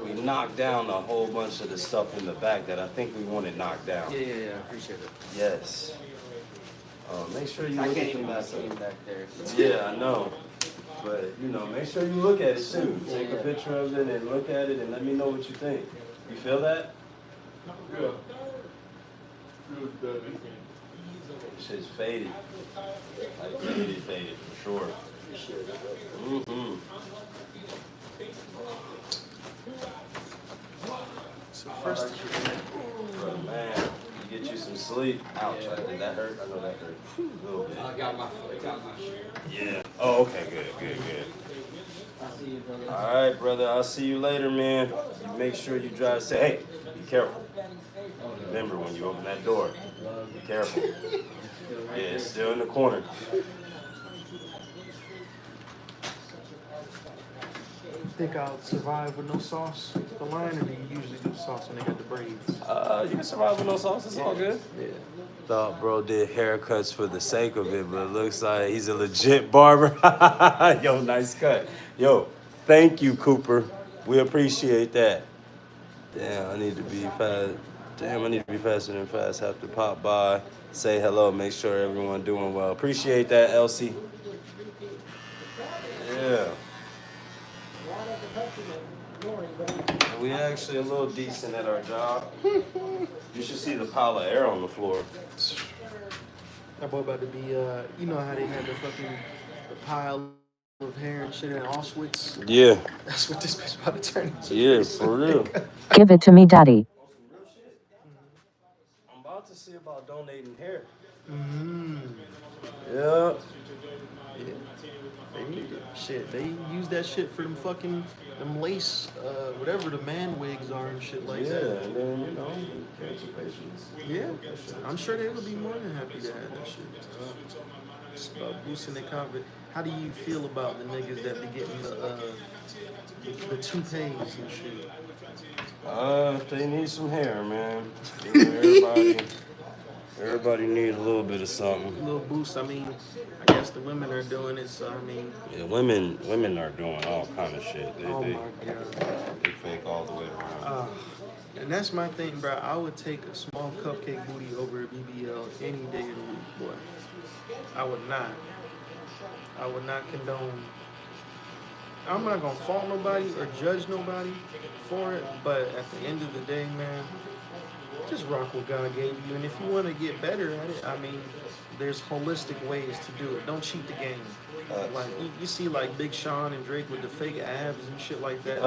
we knocked down a whole bunch of the stuff in the back that I think we wanted knocked down. Yeah, I appreciate it. Yes. Make sure you I look can't at even them see him back there. Yeah, I know. But, you know, make sure you look at it too. Take a picture of it and look at it and let me know what you think. You feel that? Yeah. Feels better. Shit's faded. Like faded for sure. So first, But man, you get you some sleep. Ouch, did that hurt? I know that hurt a little bit. I got my shit. Yeah. Oh, okay, good. I'll see you, brother. All right, brother. I'll see you later, man. You make sure you drive safe. Hey, be careful. Remember when you open that door, be careful. Yeah, it's still in the corner. think I'll survive with no sauce with the line, or do you usually do sauce when they got the braids? You can survive with no sauce. It's all good. Yeah. Thought bro did haircuts for the sake of it, but it looks like he's a legit barber. Yo, nice cut. Yo, thank you, Cooper. We appreciate that. Damn, I need to be fast. Damn, I need to be faster than fast. Have to pop by, say hello, make sure everyone doing well. Appreciate that, Elsie. Yeah. We actually a little decent at our job. You should see the pile of air on the floor. That boy about to be, you know how they had the pile of hair and shit in Auschwitz? Yeah. That's what this bitch about to turn into. Yeah, for real. Give it to me, daddy. I'm about to see about donating hair. Mm-hmm. Yeah. Yeah. They need it. Shit, they use that shit for them lace, whatever the man wigs are and shit like that. Yeah, and then, you know, cancer patients. Yeah, I'm sure they would be more than happy to have that shit. It's about boosting their confidence. How do you feel about the niggas that be getting the toupees and shit? They need some hair, man. You know, everybody need a little bit of something. A little boost. I mean, I guess the women are doing it, so I mean. Yeah, women are doing all kind of shit. Oh my God. They fake all the way around. And that's my thing, bro. I would take a small cupcake booty over a BBL any day of the week, boy. I would not. I would not condone. I'm not gonna fault nobody or judge nobody for it, but at the end of the day, man, just rock what God gave you. And if you want to get better at it, I mean, there's holistic ways to do it. Don't cheat the game. Like you see, like Big Sean and Drake with the fake abs and shit like that.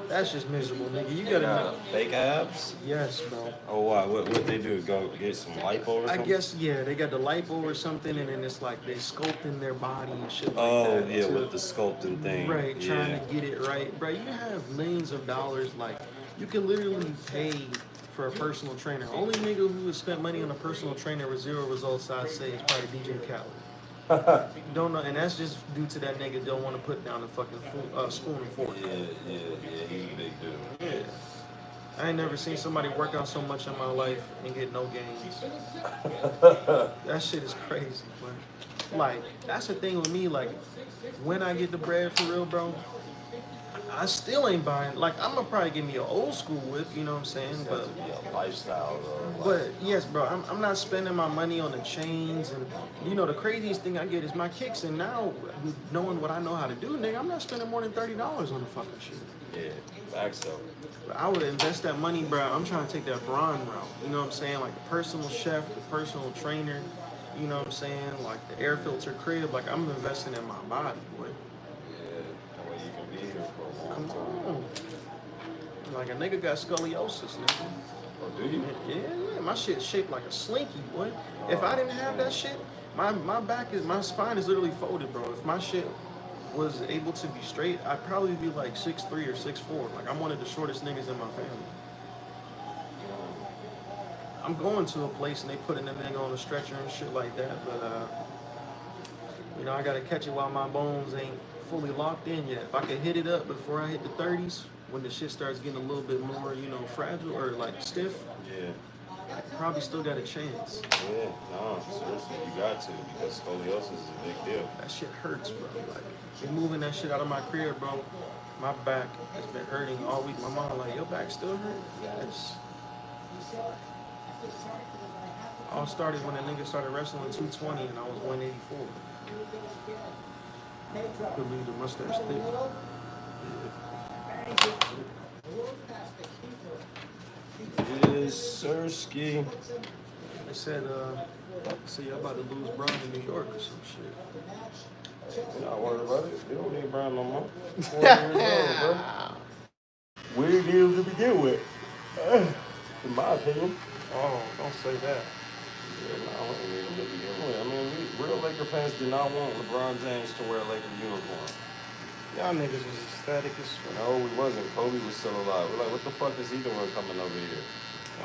That's just miserable, nigga. You gotta know. Fake abs? Yes, bro. Oh, why? What they do? Go get some lipo or something? I guess yeah, they got the lipo or something, and then it's like they sculpting their body and shit like that. Oh yeah, with the sculpting thing. Right, trying to get it right, bro. You have millions of dollars. Like you can literally pay for a personal trainer. Only nigga who has spent money on a personal trainer with zero results, I'd say, is probably DJ Khaled. Don't know, and that's just due to that nigga don't want to put down a fucking spoon and fork. Yeah, he's a big dude. Yeah. I ain't never seen somebody work out so much in my life and get no gains. That shit is crazy, man. Like, that's the thing with me, like, when I get the bread for real, bro, I still ain't buying, like, I'm gonna probably give me an old school whip, you know what I'm saying? But yeah, lifestyle, bro. But yes, bro, I'm not spending my money on the chains, and you know the craziest thing I get is my kicks. And now, knowing what I know how to do, nigga, I'm not spending more than $30 on the fucking shit. Yeah, back so. I would invest that money, bro. I'm trying to take that Braun route. You know what I'm saying? Like the personal chef, the personal trainer. You know what I'm saying? Like the air filter crib. Like I'm investing in my body, boy. Yeah, that way you can be here for a long Come on. Like a nigga got scoliosis, nigga. Oh, do you? Yeah, my shit's shaped like a slinky, boy. If I didn't have that shit, my spine is literally folded, bro. If my shit was able to be straight, I'd probably be like 6'3" or 6'4". Like I'm one of the shortest niggas in my family. I'm going to a place and they putting a nigga on a stretcher and shit like that, but you know, I gotta catch it while my bones ain't fully locked in yet. If I could hit it up before I hit the 30s, when the shit starts getting a little bit more, you know, fragile or like stiff, yeah, I probably still got a chance. Yeah, no, seriously, you got to, because scoliosis is a big deal. That shit hurts, bro. Like, been moving that shit out of my crib, bro. My back has been hurting all week. My mom like, your back still hurt? Yes. All started when a nigga started wrestling 220 and I was 184. Could leave the mustache thick. Yes, sirski. They said, y'all about to lose Braun in New York or some shit. You're not worried about it. You don't need Brian no more. 4 years old, bro. Weird deal to begin with. In my opinion. Oh, don't say that. Yeah, no, we need him to begin with. I mean, real Laker fans do not want LeBron James to wear a Laker uniform. Y'all niggas was ecstatic as fuck. No, we wasn't. Kobe was still alive. We're like, what the fuck is he doing coming over here?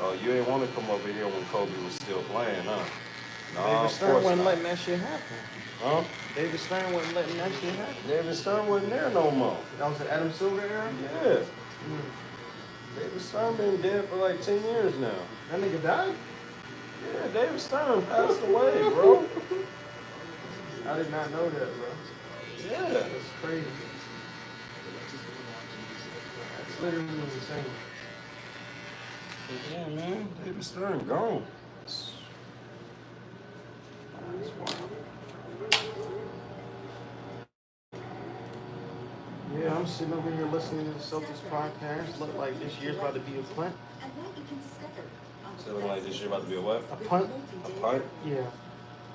Oh, you ain't want to come over here when Kobe was still playing, huh? No, David Stern wasn't letting that shit happen. Huh? David Stern wasn't letting that shit happen. David Stern wasn't there no more. That was the Adam Silver era? Yeah. David Stern been dead for like 10 years now. That nigga died? Yeah, David Stern passed away, bro. I did not know that, bro. Yeah. That's crazy. That's literally insane. Yeah, man. David Stern gone. That's wild. Yeah, I'm sitting over here listening to the Celtics podcast. Look like this year's about to be a punt. So like this year about to be a what? A punt? A punt? Yeah.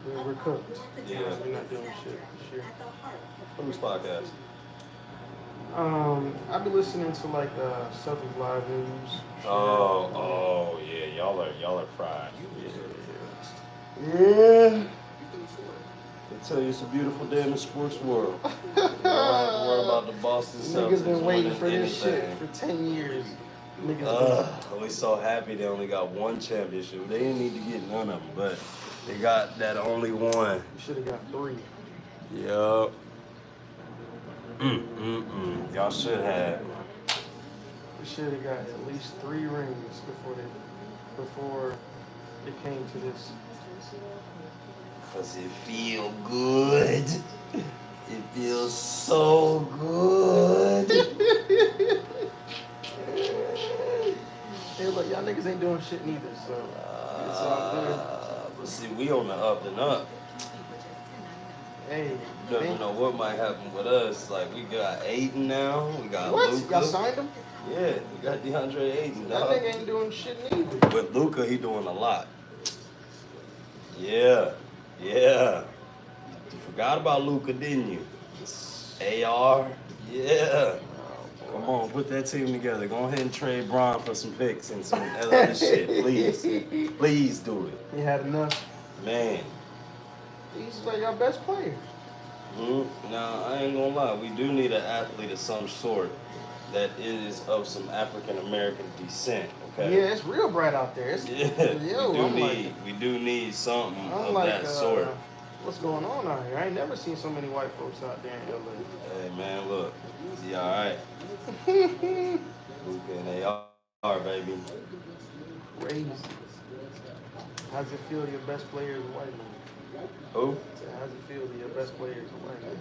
We're cooked. Yeah. We're not doing shit this year. Who's podcast? I've been listening to like Celtics Live News. Oh, yeah. Y'all are fried. Yeah. I tell you, it's a beautiful day in the sports world. You don't have to worry about the Boston Celtics. Niggas been waiting for winning this anything. shit for 10 years. Niggas We so happy they only got one championship. They didn't need to get none of them, but they got that only one. You should have got 3. Yup. Y'all should have. We should have got at least 3 rings before it came to this. Cause it feel good. It feels so good. It niggas ain't doing shit neither, so it's all good. But see, we on the up and up. Hey, You never know what might happen with us. Like, we got Aiden now. We got what? Luka. Y'all signed him? Yeah, we got DeAndre Aiden. That dog. nigga ain't doing shit neither. With Luka, he doing a lot. Yeah. You forgot about Luka, didn't you? AR. Yeah. Come on, put that team together. Go ahead and trade Bron for some picks and some other shit, please. Please do it. He had enough. Man. He's like your best player. Now, I ain't gonna lie. We do need an athlete of some sort that is of some African American descent. Okay. Yeah, it's real bright out there. It's, we do need something I'm of like, that sort. What's going on out here? I ain't never seen so many white folks out there in LA. Hey man, look, he all right. Luka and AR, baby. Crazy. How's it feel your best player is a white man? Who? How's it feel that your best player is a white man?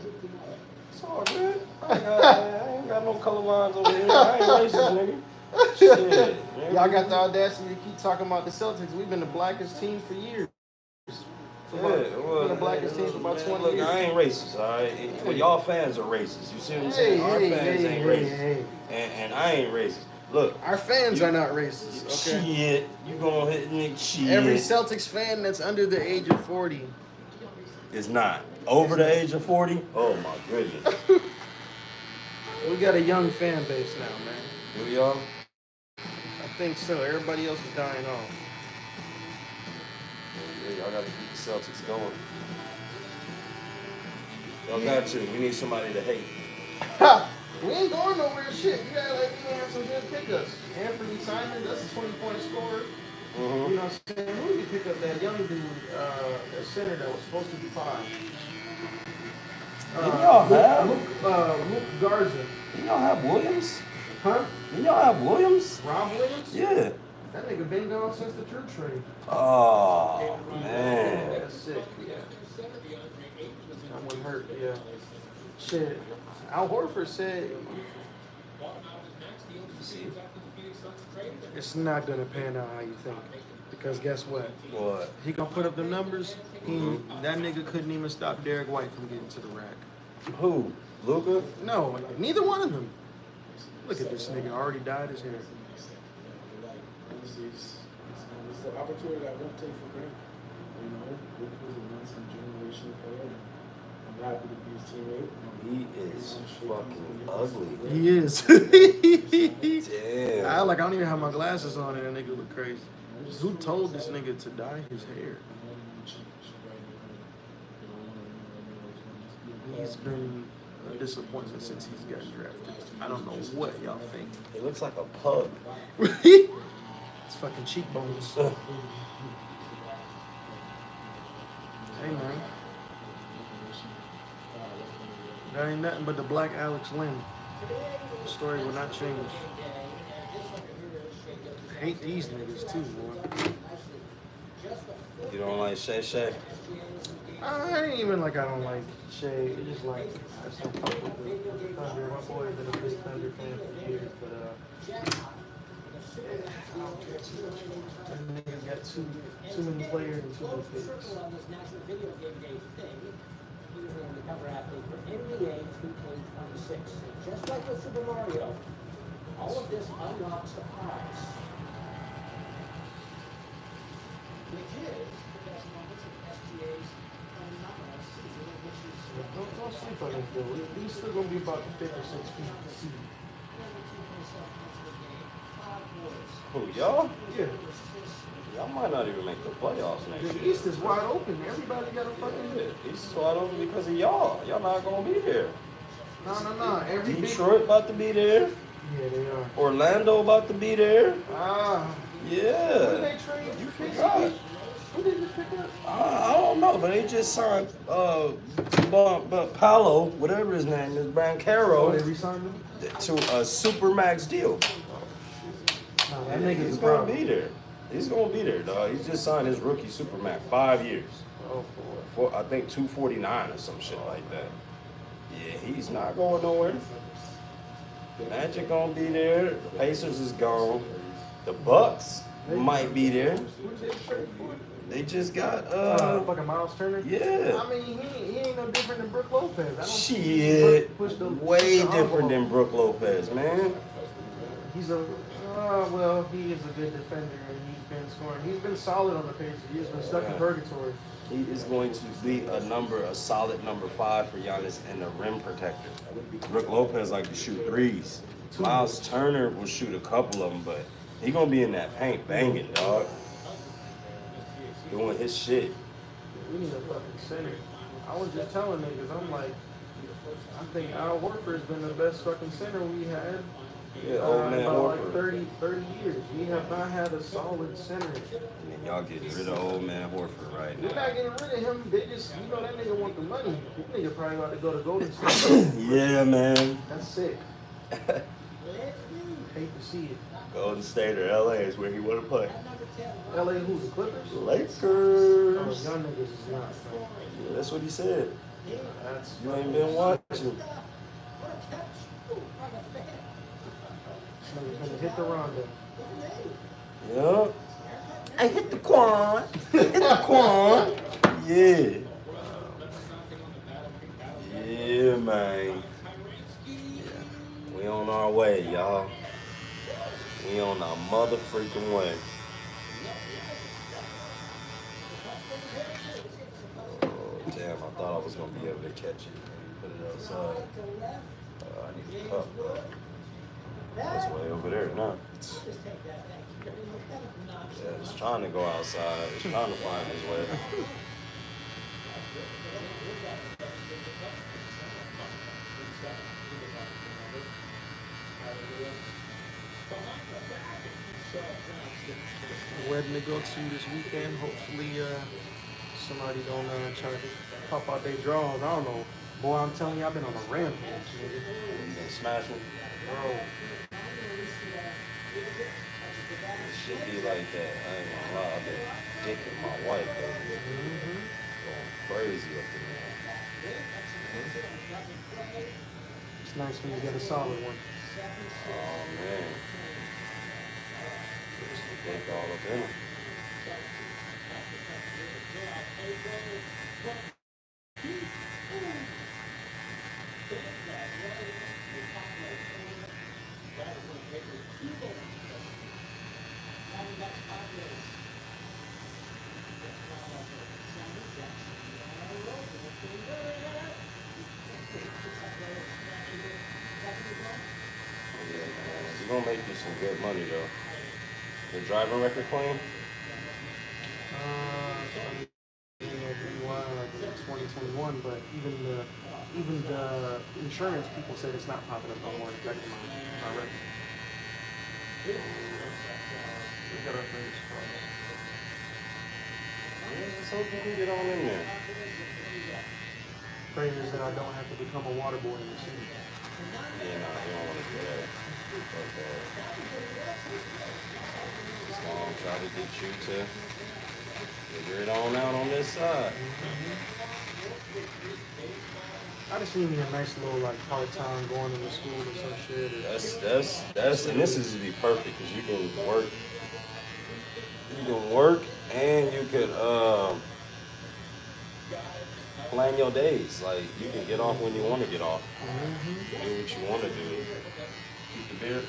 It's all good. I ain't got no color lines over here. I ain't racist, nigga. Shit. Y'all got the audacity to keep talking about the Celtics. We've been the blackest team for years. We've been the blackest team for about 20 look, years. I ain't racist, all right? Well, y'all fans are racist. You see what I'm saying? Our fans ain't racist. And I ain't racist. Look. Our fans are not racist, okay? Shit. You gonna hit me? Shit. Every Celtics fan that's under the age of 40 is not. Over the age of 40? Oh, my goodness. We got a young fan base now, man. Do y'all? I think so. Everybody else is dying off. Yeah, y'all got to keep the Celtics going. Y'all got to. We need somebody to hate. Ha! We ain't going nowhere. Shit, you got like we have some good pickups. Anthony Simon, that's a 20-point scorer. You know what I'm saying? Who did you pick up? That young dude, that center that was supposed to be fine. Didn't y'all have? Luke Garza. Didn't y'all have Williams? Huh? Didn't y'all have Williams? Rob Williams? Yeah. That nigga been gone since the Drew trade. Oh, man. That's sick. That one hurt, yeah. Shit. Al Horford said it's not gonna pan out how you think. Because guess what? What? He gonna put up the numbers. That nigga couldn't even stop Derek White from getting to the rack. Who? Luka? No, neither one of them. Look at this nigga, already dyed his hair. It's an opportunity that I won't take for granted. You know, Luke was a once-in-a-generation player. I'm happy to be his teammate. He is fucking ugly. He is. Damn. I don't even have my glasses on and that nigga look crazy. Who told this nigga to dye his hair? He's been a disappointment since he's gotten drafted. I don't know what y'all think. He looks like a pug. It's fucking cheekbones. Hey man. That ain't nothing but the black Alex Lynn. The story will not change. I hate these niggas too, boy. You don't like Shay Shay? I ain't even like I don't like Shay. It's just like I just don't fuck with the Thunder. My boy's been a big Thunder fan for years, but I don't care too much. That nigga's got too many players and too many picks. On this National Video Game Day thing, he was an undercover athlete for NBA 2K26. And just like with Super Mario, all of this unlocks the prize. Which is the best moments of SGA's phenomenal season, which is Don't sleep on this, though. He's still gonna be about the 5th or 6th feet to see. Who, y'all? Yeah. Y'all might not even make the playoffs next The year. East is wide open. Everybody got a fucking hit. East is wide open because of y'all. Y'all not gonna be there. No. Every Detroit about to be there. Yeah, they are. Orlando about to be there. Ah. Who did Yeah. they trade? You forgot. Who did they pick up? I don't know, but they just signed Paolo, whatever his name is, Oh, Bancaro, they re-signed him? to a supermax deal. No, that nigga's He's a gonna problem. be there. He's gonna be there, dog. He just signed his rookie supermax, 5 years. Oh, boy. For I think 249 or some shit like that. Yeah, he's not going nowhere. Magic gonna be there. The Pacers is gone. The Bucks, might be there. Who's they trade for? They just got Fucking Miles Turner. yeah. I mean, he ain't no different than Brook Lopez. I don't Shit, push the way push the different envelope. than Brook Lopez, man. He's a well, he is a good defender and he's been scoring. He's been solid on the Pacers. He's been stuck in purgatory. He is going to be a solid number 5 for Giannis and a rim protector. Brook Lopez like to shoot threes. Miles Turner will shoot a couple of them, but he gonna be in that paint banging, dog. Doing his shit. We need a fucking center. I was just telling niggas, I'm like, I think Al Horford's been the best fucking center we had. Yeah, old man about Horford. like 30 years. We have not had a solid center. And then y'all getting rid of old man Horford right We're now. not getting rid of him. They just, you know, that nigga want the money. That nigga probably about to go to Golden State. Yeah, man. That's sick. Hate to see it. Golden State or LA is where he wanna play. LA who? The Clippers? Oh, Lakers. young niggas is not. Yeah, that's what he said. That's You ain't been watching. gonna hit the Rondo. Yeah. I hit the quad. Hit the quad. Yeah. Yeah, man. We on our way, y'all. We on our mother freaking way. Oh, damn, I thought I was gonna be able to catch it. Put it outside. I need a cup, bro. That's way over there now. Yeah, it's trying to go outside. It's trying to find his way. Wedding to go to this weekend. Hopefully, somebody don't try to pop out their drawers. I don't know. Boy, I'm telling you, I've been on a rampage, nigga. You been smashing? Bro. It should be like that. I ain't gonna lie. I've been dicking my wife lately. Going crazy up in there. It's nice when you get a solid one. Oh, man. Just the dick all up in him. You're gonna make you some good money though. The driving record clean? Like 2021, but even the insurance people said it's not popping up no more. Affecting my record. We got our things Yeah, let's hope you can get on in there. Prayers that I don't have to become a waterboarding machine. Yeah, nah, you don't want to do that. But, just gonna try to get you to figure it on out on this side. I just need me a nice little like part-time going into school or some shit. That's and this is to be perfect because you can work and you could plan your days. Like you can get off when you want to get off. Do what you want to do. Keep the beer.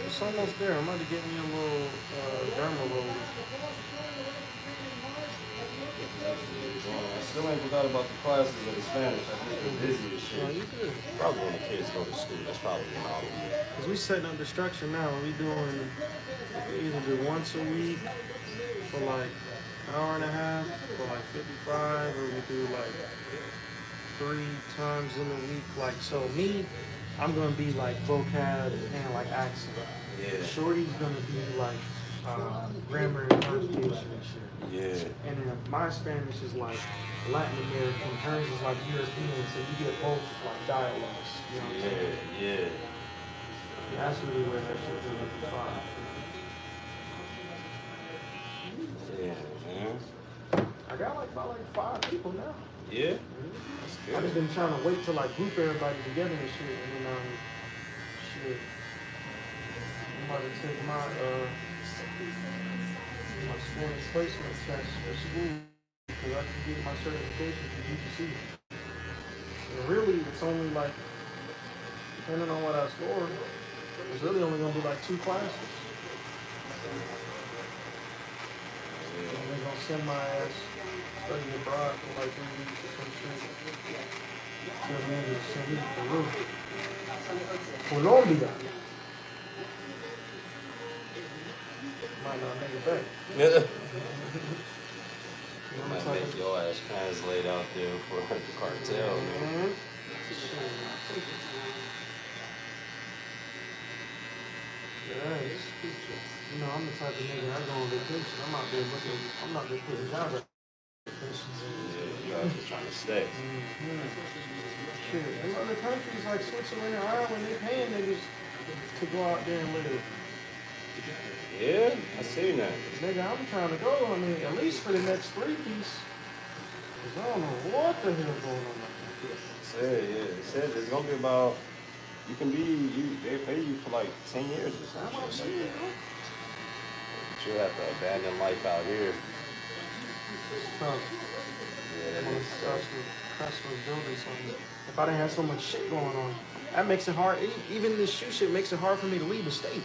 It's almost there. I'm about to get me a little derma roll. I still ain't forgot about the classes of the Spanish. I think they're busy as shit. Oh, you good? Probably when the kids go to school. That's probably when I'll be. Cause we setting up the structure now. We doing either do once a week for like an hour and a half for like 55, or we do like 3 times in a week. Like so, me, I'm gonna be like vocab and like accent. Yeah. Shorty's gonna be like grammar and conjugation and shit. Yeah. And then my Spanish is like Latin American, hers is like European, so you get both like dialects. You know what I'm saying? Yeah. That's really where that shit really be fun. Yeah, man. I got like about like 5 people now. Yeah? That's I just good. been trying to wait till like group everybody together and shit, and then shit. I'm about to take my student placement test for school because I can get my certification from UGC. And really, it's only like, depending on what I score, it's really only gonna be like 2 classes. And they're gonna send my ass study abroad for like 3 weeks or some shit. Tell me to send me to Peru. Colombia. Might not make it back. Might make your ass translate out there for the cartel, man. Yes. You know, I'm the type of nigga, I go on vacation. I'm out there putting job applications in. Yeah, you out there trying to stay. Shit. In other countries like Switzerland and Ireland, they paying niggas to go out there and live. Yeah, I seen that. Nigga, I'm trying to go, I mean, at least for the next 3 piece. Cause I don't know what the hell going on out there. It said it's gonna be about, they pay you for like 10 years or something. I'm shit, bro. But you have to abandon life out here. It's tough. Yeah, I'm that on is the tough. cusp of building something. If I didn't have so much shit going on, that makes it hard. Even this shoe shit makes it hard for me to leave the state.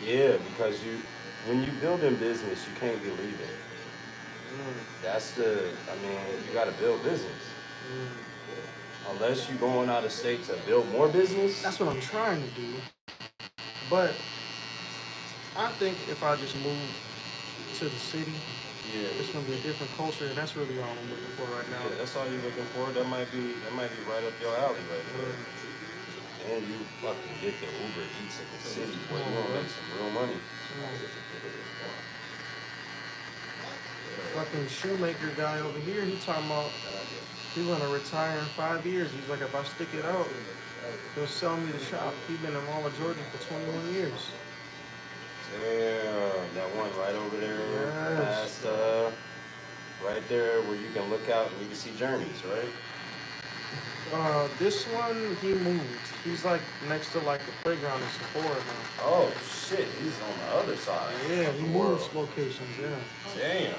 Yeah, because when you build in business, you can't be leaving. That's you gotta build business. Unless you're going out of state to build more business. That's what I'm trying to do. But I think if I just move to the city, it's gonna be a different culture, and that's really all I'm looking for right now. Yeah, that's all you're looking for. That might be right up your alley right there. And you fucking get the Uber Eats in the city, boy. You gonna make some real money. Fucking shoemaker guy over here, he talking about he's gonna retire in 5 years. He's like, if I stick it out, he'll sell me the shop. He's been in Mall of Georgia for 21 years. Damn, that one right over there, Yes. past, right there where you can look out and you can see Journeys, right? This one, he moved. He's like next to like the playground in Sephora now. Oh shit, he's on the other side. Yeah, of he the moves world. locations, yeah. Damn.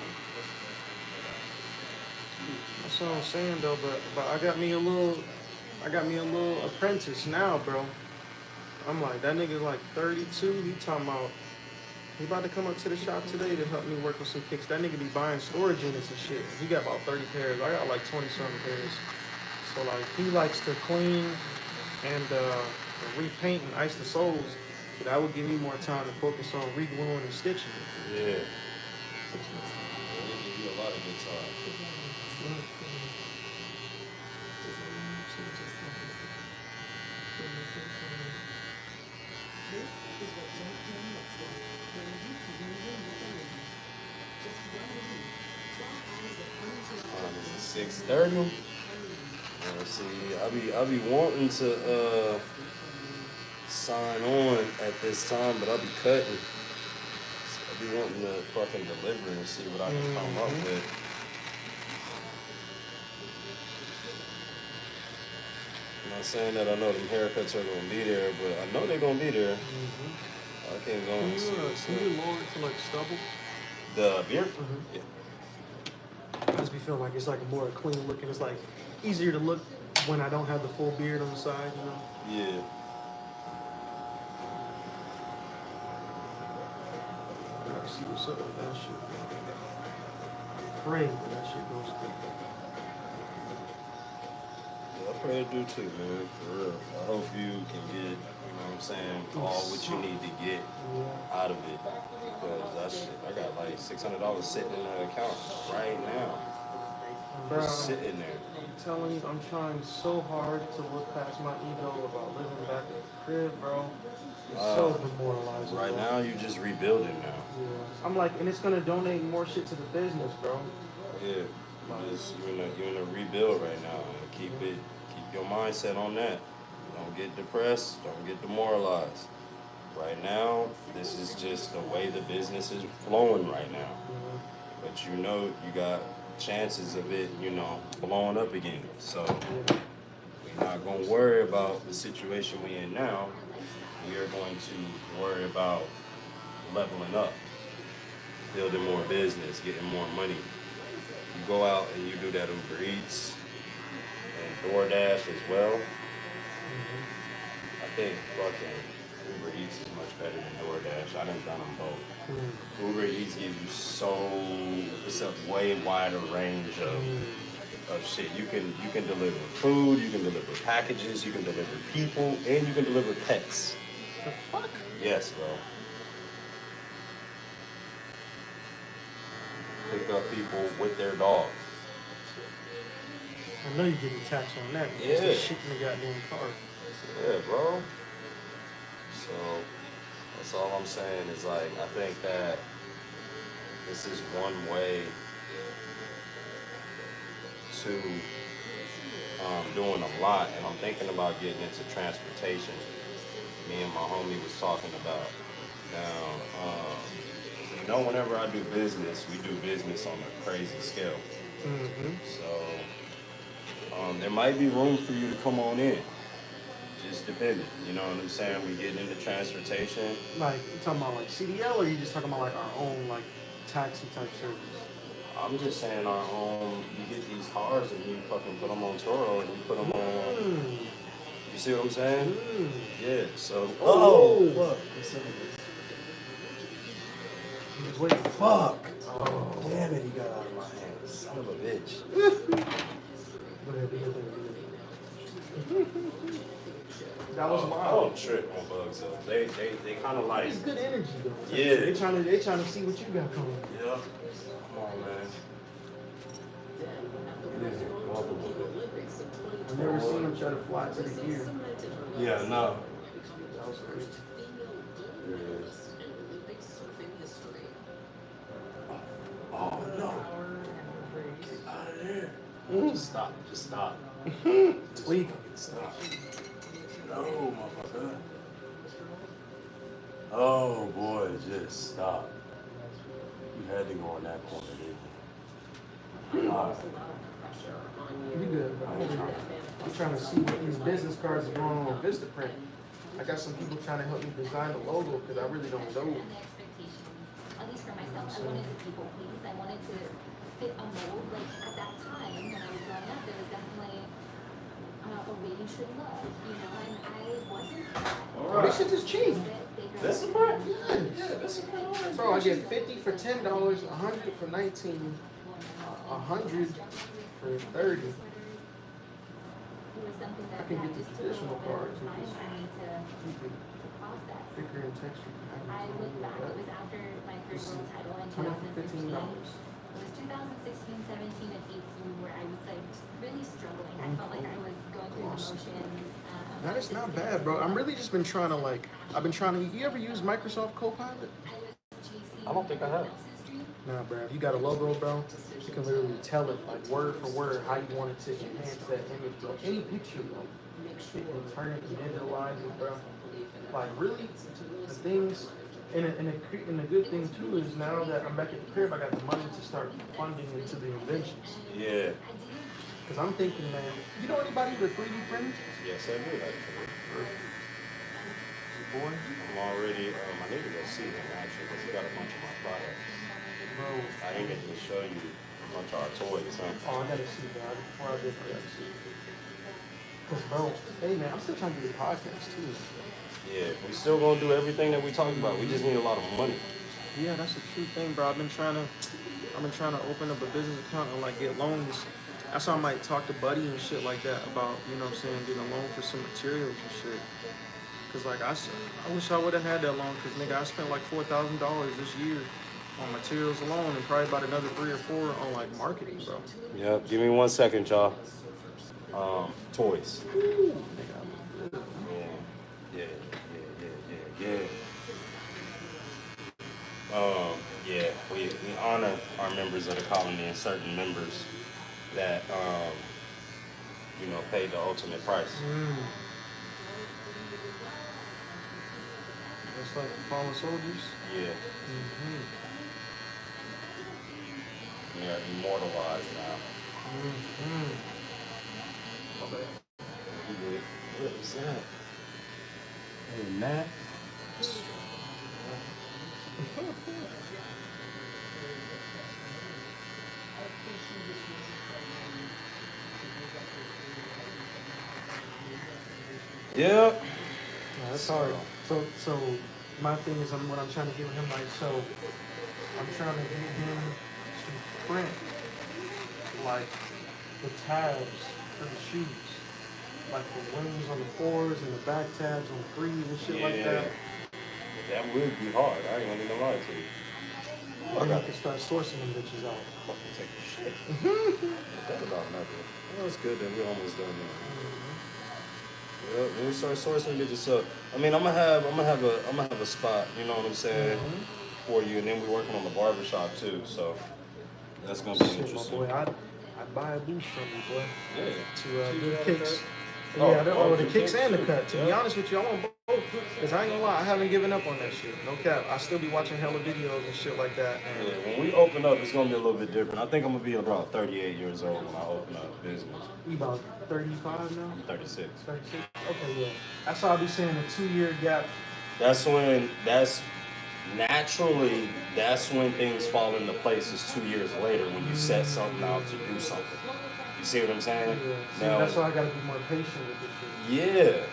That's what I'm saying though, but I got me a little apprentice now, bro. I'm like, that nigga's like 32, he talking about, he about to come up to the shop today to help me work with some kicks. That nigga be buying storage units and shit. He got about 30 pairs. I got like 20-something pairs. So like, he likes to clean and repaint and ice the soles. So that would give me more time to focus on re-gluing and stitching. Yeah. They give you a lot of good time. It's 6:30. Let's see. I'll be wanting to sign on at this time, but I'll be cutting. So I'll be wanting to fucking deliver and see what I can come up with. I'm not saying that I know them haircuts are gonna be there, but I know they're gonna be there. I can't go and see what's Can you lower it to like stubble? The beard? Yeah. I just be feeling like it's like a more clean look, and it's like easier to look when I don't have the full beard on the side, you know? Yeah. Gotta see what's up with that shit. Pray that that shit goes through. Yeah, I pray to do too, man, for real. I hope you can get, you know what I'm saying, all what you need to get out of it. Because that shit, I got like $600 sitting in that account right now. Bro, Just sitting there. I'm telling you, I'm trying so hard to look past my ego about living back at the crib, bro. It's so demoralizing. Right bro. now, you just rebuilding now. Yeah. I'm like, and it's gonna donate more shit to the business, bro. Yeah. You're in a rebuild right now. And keep your mindset on that. Don't get depressed. Don't get demoralized. Right now, this is just the way the business is flowing right now. But you know you got chances of it, blowing up again. So we're not gonna worry about the situation we in now. we are going to worry about leveling up, building more business, getting more money. You go out and you do that Uber Eats and DoorDash as well. I think fucking Uber Eats is much better than DoorDash. I done done them both. Uber Eats gives you it's a way wider range of shit. You can deliver food, you can deliver packages, you can deliver people, and you can deliver pets. The fuck? Yes, bro. Pick up people with their dogs. I know you're getting taxed on that. Yeah. Just shit in the goddamn car. Yeah, bro. So that's all I'm saying is like I think that this is one way to doing a lot, and I'm thinking about getting into transportation. Me and my homie was talking about now. Whenever I do business, we do business on a crazy scale. So there might be room for you to come on in. Just depending, you know what I'm saying? We getting into transportation. Like, you talking about like CDL, or you just talking about like our own like taxi type service? I'm just saying our own. You get these cars and you fucking put them on Toro and you put them on. You see what I'm saying? Yeah. So. Oh, fuck! He was waiting. Fuck! Oh, damn it! He got out of my hands. Son of a bitch. That was I wild. don't trip on bugs though. They kind of like. It's good energy though. Yeah. They trying to see what you got coming. Yeah. Come on, man. Yeah. Walk a little bit. I've never seen them try to fly to the gear. Yeah. No. That was crazy. Yeah. Oh no. Get out of there. Just stop. Just stop. Tweak. Stop. No, motherfucker. Oh boy, just stop. You had to go in that corner, didn't you? Alright. You good, bro. I'm trying to see what these business cards are going on Vistaprint. I got some people trying to help me design the logo because I really don't know. At least for myself, I wanted to people please. I wanted to fit a mold. Like at that time when I was growing up, there was definitely a way you should look, you know, and I wasn't that. Oh, this shit is cheap. This is right. Yeah, this is right. Bro, I get 50 for $10, 100 for 19, 100 for 30. It was something that I can get the just took a traditional little bit cards of and time just for me to keep it process. thicker in texture. I look back, it was after my first world title in Turn it for 2015. $15. It was 2016, 17, and 18 where I was like really struggling. I felt like I was going through the motions. That is not bad, bro. I'm really just been trying to you ever use Microsoft Copilot? I don't think I have. Nah, bro. If you got a logo, bro, you can literally tell it like word for word how you want it to enhance that image, bro. Any picture, bro. You can turn it, visualize it, bro. Like really, the things, and the good thing too is now that I'm back at the crib, I got the money to start funding into the inventions. Yeah. Cause I'm thinking, man, you know anybody with 3D printers? Yes, I do actually. Boy, I'm already. I need to go see him actually because he got a bunch of my products. bro. I didn't get to show you a bunch of our toys, huh? Oh, I gotta see, bro. Before I did, I gotta see. Cause, bro, hey man, I'm still trying to do the podcast too. Yeah, we still gonna do everything that we talked about. We just need a lot of money. Yeah, that's the true thing, bro. I've been trying to open up a business account and like get loans. That's why I might talk to Buddy and shit like that about, you know what I'm saying, getting a loan for some materials and shit. Cause like I wish I would have had that loan. Cause nigga, I spent like $4,000 this year on materials alone, and probably about another 3 or 4 on like marketing, bro. Yep. Give me 1 second, y'all. Toys. Ooh, nigga, Yeah. Yeah, we honor our members of the colony and certain members that, paid the ultimate price. It's like fallen soldiers. Yeah. We are immortalized now. Okay. What is that? Hey, Matt. Yeah. Yeah, that's hard. So my thing is, what I'm trying to give him, like, so I'm trying to get him to print like the tabs for the shoes, like the wings on the 4s and the back tabs on the 3s and shit like that. That would be hard. I ain't gonna even lie to you. Then you can start sourcing them bitches out. Fucking take a shit. That about nothing. Well, it's good that we're almost done now. Yep, when we start sourcing bitches up, I mean, I'm gonna have a spot. You know what I'm saying? For you, and then we're working on the barbershop too. So that's gonna be Shit, my interesting. boy, I'd buy a booth from you, boy. Yeah. To do the kicks. Oh, Yeah, the the kicks kicks, and the shit. cut. To be Yeah. honest with you, I want both. Because I ain't gonna lie, I haven't given up on that shit. No cap. I still be watching hella videos and shit like that. And Yeah, when we open up, it's gonna be a little bit different. I think I'm gonna be about 38 years old when I open up a business. we about 35 now? I'm 36. 36? Okay, yeah. That's why I be saying a 2-year gap. That's when things fall into place. Is 2 years later when you set something out to do something. You see what I'm saying? Yeah. See, Now, that's why I gotta be more patient with this shit. yeah.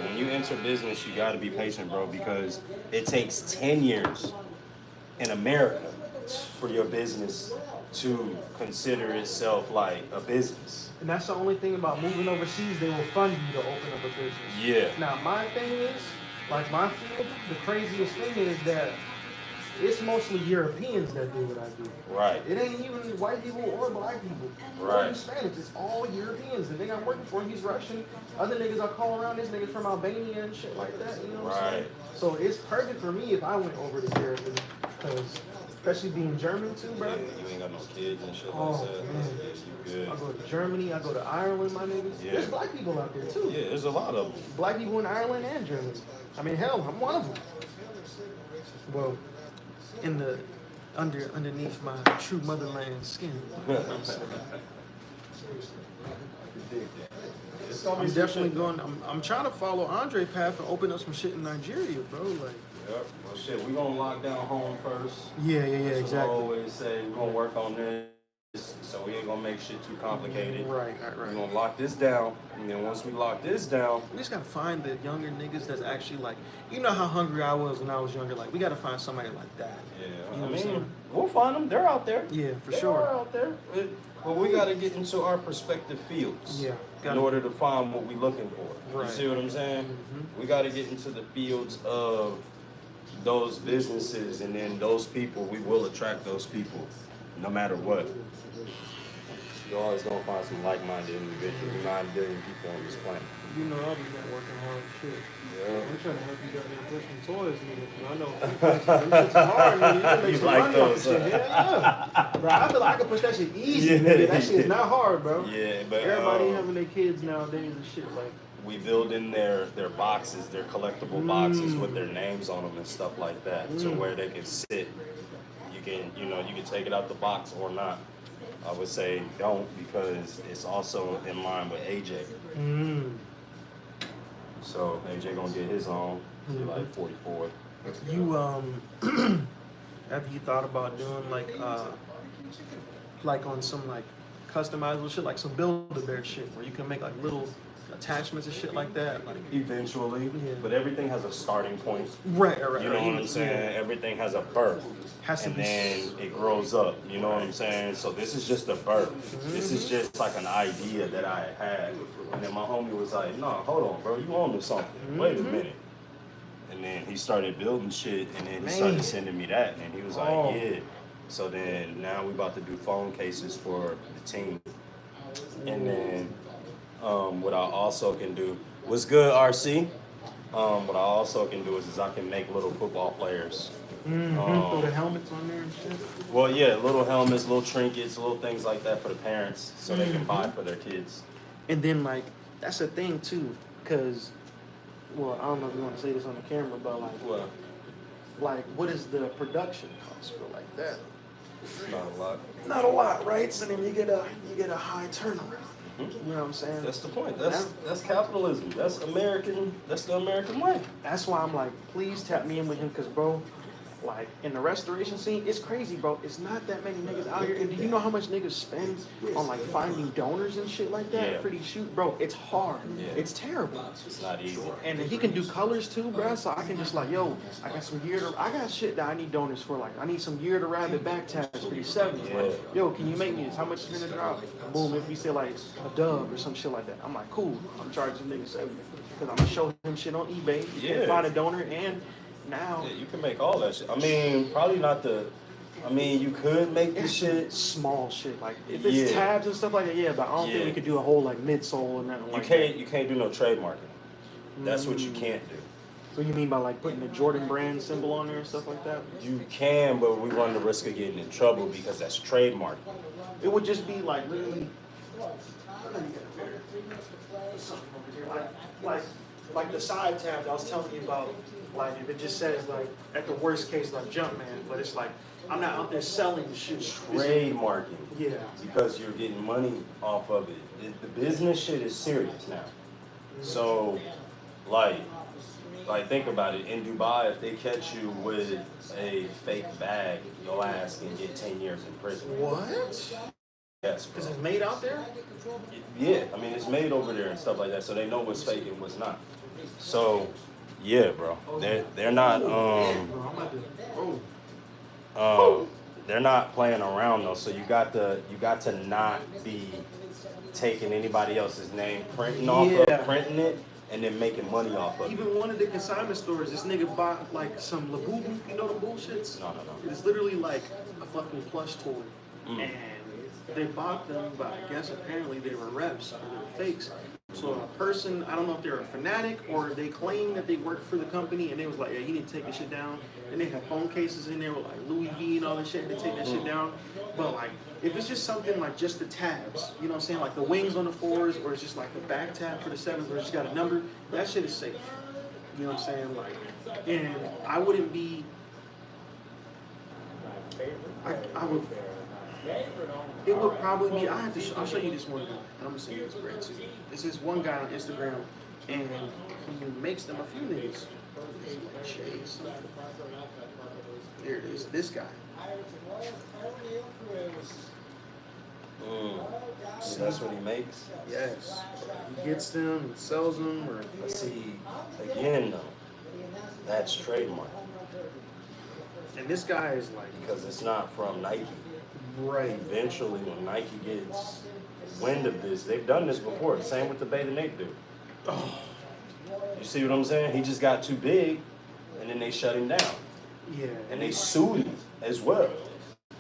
When you enter business, you gotta be patient, bro, because it takes 10 years in America for your business to consider itself like a business. And that's the only thing about moving overseas, they will fund you to open up a business. Yeah. Now, my thing is, like my field, the craziest thing is that it's mostly Europeans that do what I do. Right. It ain't even white people or black people. Or Right. Hispanics. It's all Europeans. The nigga I'm working for, he's Russian. Other niggas I call around, this nigga's from Albania and shit like that. You know what I'm saying? Right. So it's perfect for me if I went over to Europe, because especially being German too, bro. Yeah, you ain't got no kids and shit Oh, like that. man. Yeah, you I good. go to Germany, I go to Ireland, my niggas. Yeah. There's black people out there too. Yeah, there's a lot of them. Black people in Ireland and Germany. I mean, hell, I'm one of them. Well, in the underneath my true motherland skin. You know what I'm saying? I'm definitely going. I'm trying to follow Andre path and open up some shit in Nigeria, bro. Like. Yep. Well, shit, we gonna lock down home first. Yeah, That's what I exactly. always say we're gonna work on this, so we ain't gonna make shit too complicated. Right. We're gonna lock this down, and then once we lock this down, We just gotta find the younger niggas that's actually like, you know how hungry I was when I was younger. Like, we gotta find somebody like that. yeah, You know I what I'm mean, saying? we'll find them. They're out there. Yeah, for They sure. are out there. But we gotta get into our prospective fields. Yeah, In gotta- order to find what we're looking for. Right. You see what I'm saying? Mhm. We gotta get into the fields of those businesses, and then those people, we will attract those people no matter what. You're always gonna find some like-minded individuals, 9 billion people on this planet. You know I'll be working hard as shit. Yeah. I'm trying to help you goddamn push some toys, nigga. I know them shit's hard, nigga. You can make You some like money off those, this shit. Yeah. Bro, I feel like I can push that shit easy, Yeah. nigga. That shit is not hard, bro. Yeah, but Everybody having their kids nowadays and shit like. we build in their boxes, their collectible boxes with their names on them and stuff like that, to where they can sit. You can take it out the box or not. I would say don't, because it's also in line with AJ. So AJ gonna get his own. He like 44. You have you thought about doing like on some like customizable shit, like some Build-A-Bear shit, where you can make like little attachments and shit like that? Like, Eventually, Yeah. but everything has a starting point. right. You know what I'm saying? Yeah. Everything has a birth, Has to and be then it grows up. You know what I'm saying? So this is just a birth. This is just like an idea that I had, and then my homie was like, "No, hold on, bro, you on to something? Wait a minute." And then he started building shit, and then he started sending me that, and he was like, Oh. "Yeah." So then now we about to do phone cases for the team, and then what I also can do. What's good, RC? What I also can do is I can make little football players. Throw the helmets on there and shit. Well, yeah, little helmets, little trinkets, little things like that for the parents, so they can buy for their kids. And then like that's a thing too, cause well, I don't know if you want to say this on the camera, but Well, like what is the production cost for like that? not a lot. Not a lot, right? So then you get a high turnaround. You know what I'm saying? That's the point. That's capitalism. That's American. That's the American way. That's why I'm like, please tap me in with him, because, bro, like, in the restoration scene, it's crazy, bro. It's not that many niggas out here. And do you know how much niggas spend on, like, finding donors and shit like that for these shoots? Bro, it's hard. Yeah. It's terrible. It's not easy. And he can do colors too, bro. So I can just like, yo, I got some I got shit that I need donors for. Like, I need some gear to rabbit back tabs for these 70s. Like, yo, can you make me this? How much is gonna drop? Boom, if we say like a dub or some shit like that. I'm like, cool. I'm charging niggas 70. Because I'm gonna show him shit on eBay. You can find a donor, and now you can make all that shit. I mean, probably not you could make this shit small shit. Like if it's tabs and stuff like that, but I don't think we could do a whole like midsole and nothing like that. You can't do no trademarking. That's what you can't do. What do you mean by like putting the Jordan brand symbol on there and stuff like that? You can, but we run the risk of getting in trouble because that's trademarking. It would just be like literally like the side tab that I was telling you about. Like if it just says like at the worst case like Jumpman, but it's like I'm not out there selling the shit. Trademarking. Yeah. Because you're getting money off of it. The business shit is serious now. So, like think about it. In Dubai, if they catch you with a fake bag, your ass can get 10 years in prison. What? Yes, bro. Because it's made out there? Yeah, I mean it's made over there and stuff like that, so they know what's fake and what's not. So, yeah, bro. They're not they're not playing around though. So you got to not be taking anybody else's name, printing it, and then making money off of it. Even one of the consignment stores, this nigga bought like some Labubu, you know the bullshits? No. It's literally like a fucking plush toy. And they bought them, but I guess apparently they were reps or they were fakes. So a person, I don't know if they're a fanatic or they claim that they work for the company, and they was like, yeah, you need to take this shit down. And they had phone cases in there with like Louis V and all that shit, they take that shit down. But like, if it's just something like just the tabs, you know what I'm saying, like the wings on the 4s, or it's just like the back tab for the 7s, where it's just got a number, that shit is safe. You know what I'm saying? Like, and I wouldn't be, I would, it would probably be, I'll show you this one guy, and I'm gonna send you this brand too. This is one guy on Instagram, and he makes them a few niggas. There it is, this guy. So that's what he makes? Yes. He gets them and sells them. Or see, again though, that's trademark. And this guy is like, because it's not from Nike. Right. Eventually, when Nike gets wind of this, they've done this before. Same with the Bay the Nate dude. Oh. You see what I'm saying? He just got too big, and then they shut him down. Yeah. And they sued him as well.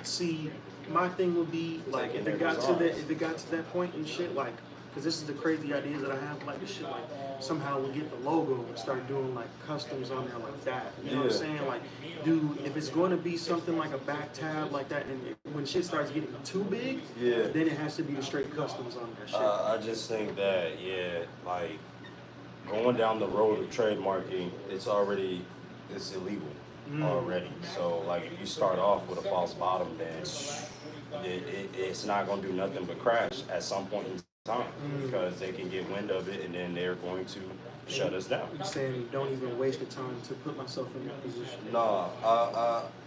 See, my thing would be like if it got to that point and shit, like, because this is the crazy ideas that I have, like this shit, like somehow we get the logo and start doing like customs on there like that. You know what I'm saying? Like, dude, if it's going to be something like a back tab like that, and when shit starts getting too big, then it has to be the straight customs on that shit. I just think that like going down the road of trademarking, it's illegal already. So like if you start off with a false bottom, then it's not gonna do nothing but crash at some point in time because they can get wind of it and then they're going to shut us down. You're saying don't even waste the time to put myself in that position. No,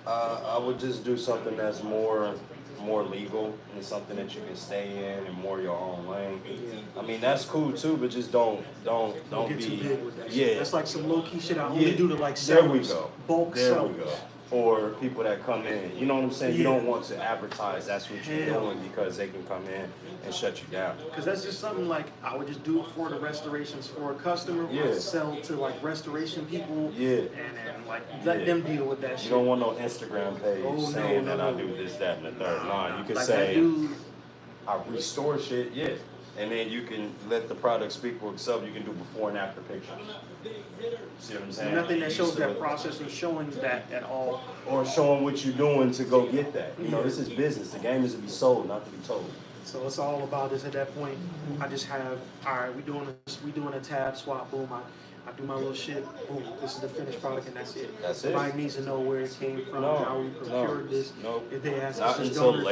I would just do something that's more legal and something that you can stay in and more your own lane. I mean that's cool too, but just don't get be too big with that shit. That's like some low key shit I only do to like there we sellers, go. bulk there sellers. we go. Or people that come in, you know what I'm saying? You don't want to advertise that's what you're doing because they can come in and shut you down. Because that's just something like I would just do it for the restorations for a customer. Or sell to like restoration people. And like let them deal with that shit. You don't want no Instagram page saying that I do this, that, and the third. Nah, you can like say I restore shit, and then you can let the product speak for itself. You can do before and after pictures. See what I'm saying? Nothing that shows that process or showing that at all. Or showing what you're doing to go get that. You know, this is business. The game is to be sold, not to be told. So it's all about this at that point. I just have, all right, we doing a tab swap, boom. I do my little shit. Boom. This is the finished product, and that's it. That's it. Somebody needs to know where it came from, No, how we procured this. no. If they ask Not us as until donors,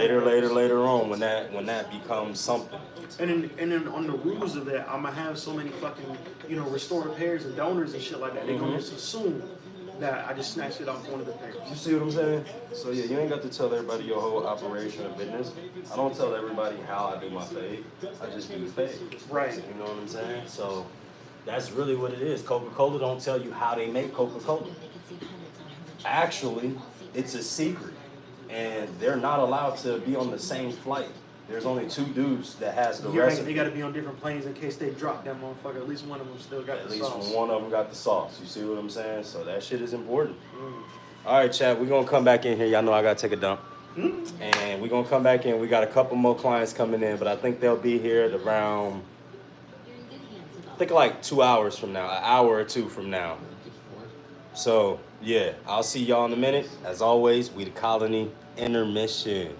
later on when that becomes something. And then on the rules of that, I'm gonna have so many fucking, restored pairs and donors and shit like that. They're gonna just assume that I just snatched it off one of the pairs. You see what I'm saying? So yeah, you ain't got to tell everybody your whole operation or business. I don't tell everybody how I do my fade. I just do the fade. Right. You know what I'm saying? So that's really what it is. Coca-Cola don't tell you how they make Coca-Cola. Actually, it's a secret. And they're not allowed to be on the same flight. There's only 2 dudes that has the recipe. They gotta be on different planes in case they drop that motherfucker. At least one of them still got At the least sauce. one of them got the sauce. You see what I'm saying? So that shit is important. All right, chat. We're going to come back in here. Y'all know I got to take a dump. And we're going to come back in. We got a couple more clients coming in, but I think they'll be here at around, I think like 2 hours from now, an hour or 2 from now. So, yeah, I'll see y'all in a minute. As always, we the Colony Intermission.